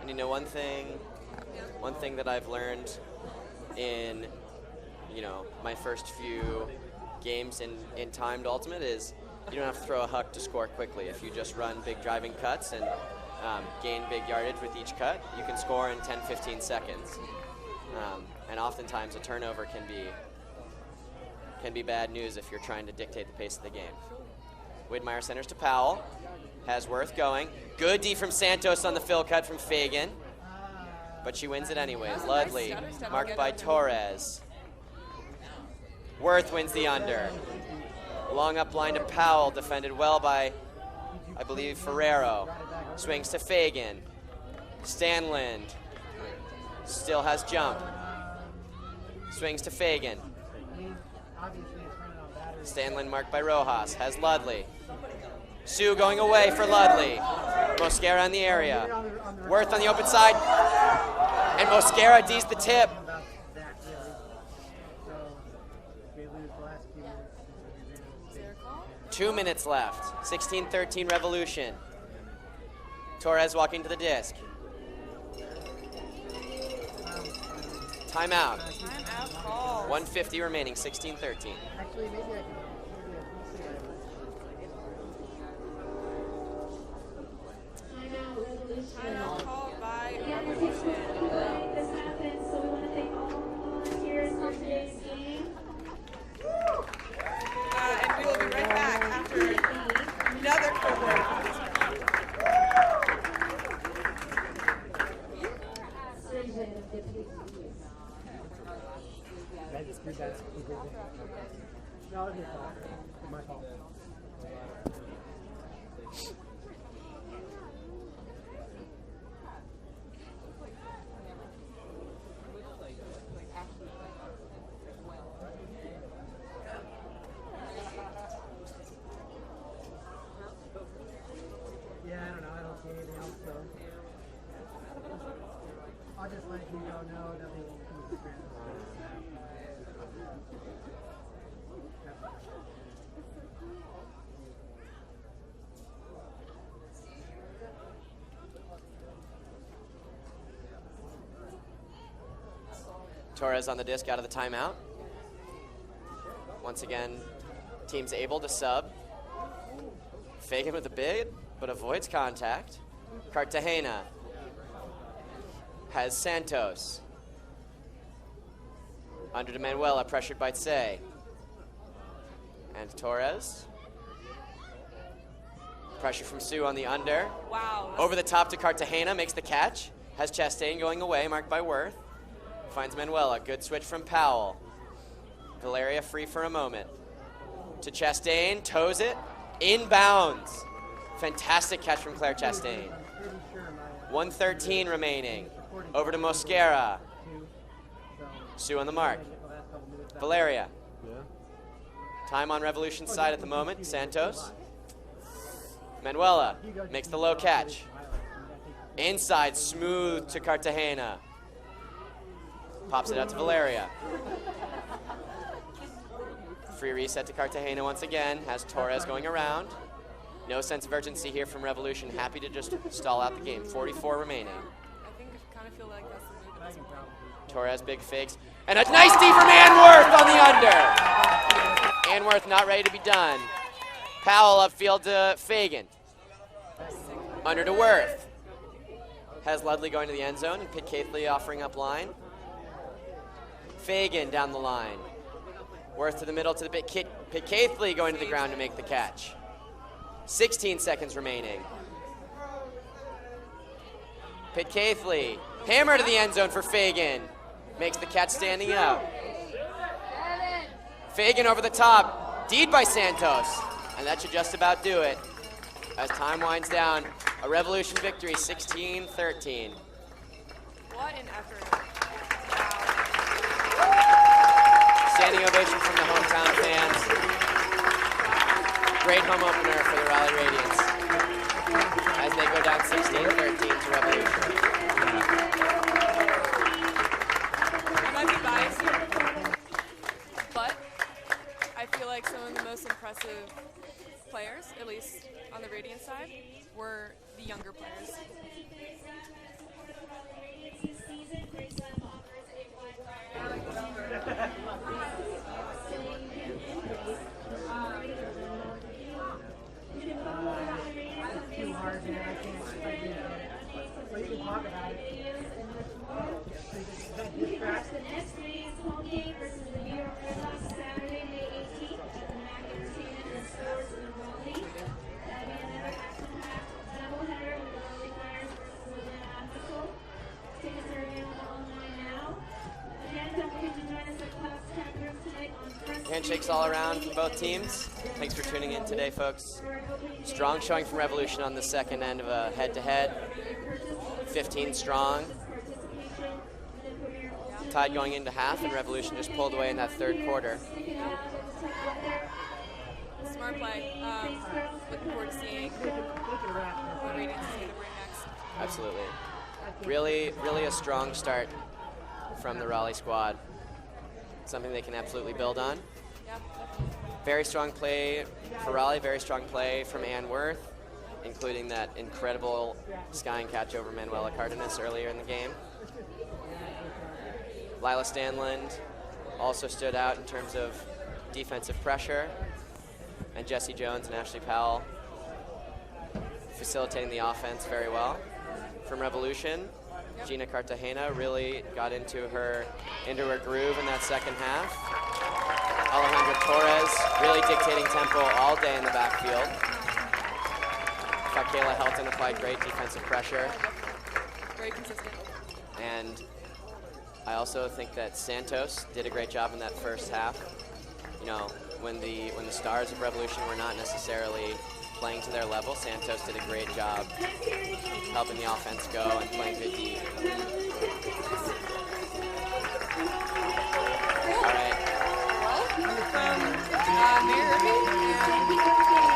And one thing that I've learned in, my first few games in timed ultimate is you don't have to throw a huck to score quickly. If you just run big driving cuts and gain big yardage with each cut, you can score in 10-15 seconds. And oftentimes a turnover can be bad news if you're trying to dictate the pace of the game. Widmeyer centers to Powell. Has Worth going. Good D from Santos on the fill cut from Fagan. But she wins it anyways. Ludley, marked by Torres. Worth wins the under. Long up line to Powell, defended well by, I believe, Ferrero. Swings to Fagan. Stanland still has jump. Swings to Fagan. Stanland marked by Rojas, has Ludley. Sue going away for Ludley. Mosquera in the area. Worth on the open side. And Mosquera D's the tip. 2 minutes left. 16-13 Revolution. Torres walking to the disc. Timeout. Timeout call. 150 remaining, 16-13. Actually, maybe I can. Timeout called by Yeah, this is this happened, so we want to thank all volunteers for today's game. and we will be right back after another cohort. No, it's your fault. It's my fault. Yeah, I don't know. I don't see anything else, so I'll just let you know that we won't keep the ground. Torres on the disc out of the timeout. Once again, team's able to sub. Fagan with a bid, but avoids contact. Cartagena has Santos. Under to Manuela, pressured by Tse. And Torres. Pressure from Sue on the under. Wow. Over the top to Cartagena, makes the catch. Has Chastain going away, marked by Worth. Finds Manuela, good switch from Powell. Valeria free for a moment. To Chastain, toes it, inbounds. Fantastic catch from Claire Chastain. 1:13 remaining. Over to Mosquera. Sue on the mark. Valeria. Time on Revolution's side at the moment. Santos. Manuela makes the low catch. Inside, smooth to Cartagena. Pops it out to Valeria. Free reset to Cartagena once again. Has Torres going around. No sense of urgency here from Revolution. Happy to just stall out the game. 44 remaining. I think I kind of feel like that's the move at this point. Torres, big fakes. And a nice D from Anworth on the under. Anworth not ready to be done. Powell upfield to Fagan. Under to Worth. Has Ludley going to the end zone and Pitt Caithley offering up line. Fagan down the line. Worth to the middle to the Pitt Caithley going to the ground to make the catch. 16 seconds remaining. Pitt Caithley. Hammer to the end zone for Fagan. Makes the catch standing up. Fagan over the top. D'd by Santos. And that should just about do it. As time winds down, a Revolution victory, 16-13. What an effort. Standing ovation from the hometown fans. Great home opener for the Raleigh Radiance as they go down 16-13 to Revolution. I might be biased here, but I feel like some of the most impressive players, at least on the Radiance side, were the younger players. Too hard, man. I can't. But you can talk about it. The next Radiance home game versus the New York Red Hawks Saturday, May 18th at the Mac Entertainment and Stores in Raleigh. That'll be another action-packed doubleheader with the Raleigh Flyers versus the Atlanta Optical. Tickets are available online now. Again, don't forget to join us at Club's Tap Room tonight. handshakes all around from both teams. Thanks for tuning in today, folks. Strong showing from Revolution on the second end of a head-to-head. 15 strong. Tied going into half, and Revolution just pulled away in that third quarter. Smart play. Looking forward to seeing what Radiance is going to bring next. Absolutely. Really a strong start from the Raleigh squad. Something they can absolutely build on. Yep. Very strong play for Raleigh, very strong play from Ann Worth, including that incredible skying catch over Manuela Cardenas earlier in the game. Lila Stanland also stood out in terms of defensive pressure, and Jessie Jones and Ashley Powell facilitating the offense very well. From Revolution, Gina Cartagena really got into her groove in that second half. Alejandra Torres really dictating tempo all day in the backfield. Fakela Helton applied great defensive pressure. Very consistent. And I also think that Santos did a great job in that first half. You know, when the stars of Revolution were not necessarily playing to their level, Santos did a great job helping the offense go and playing good D. All right. Well, from Mary Irving and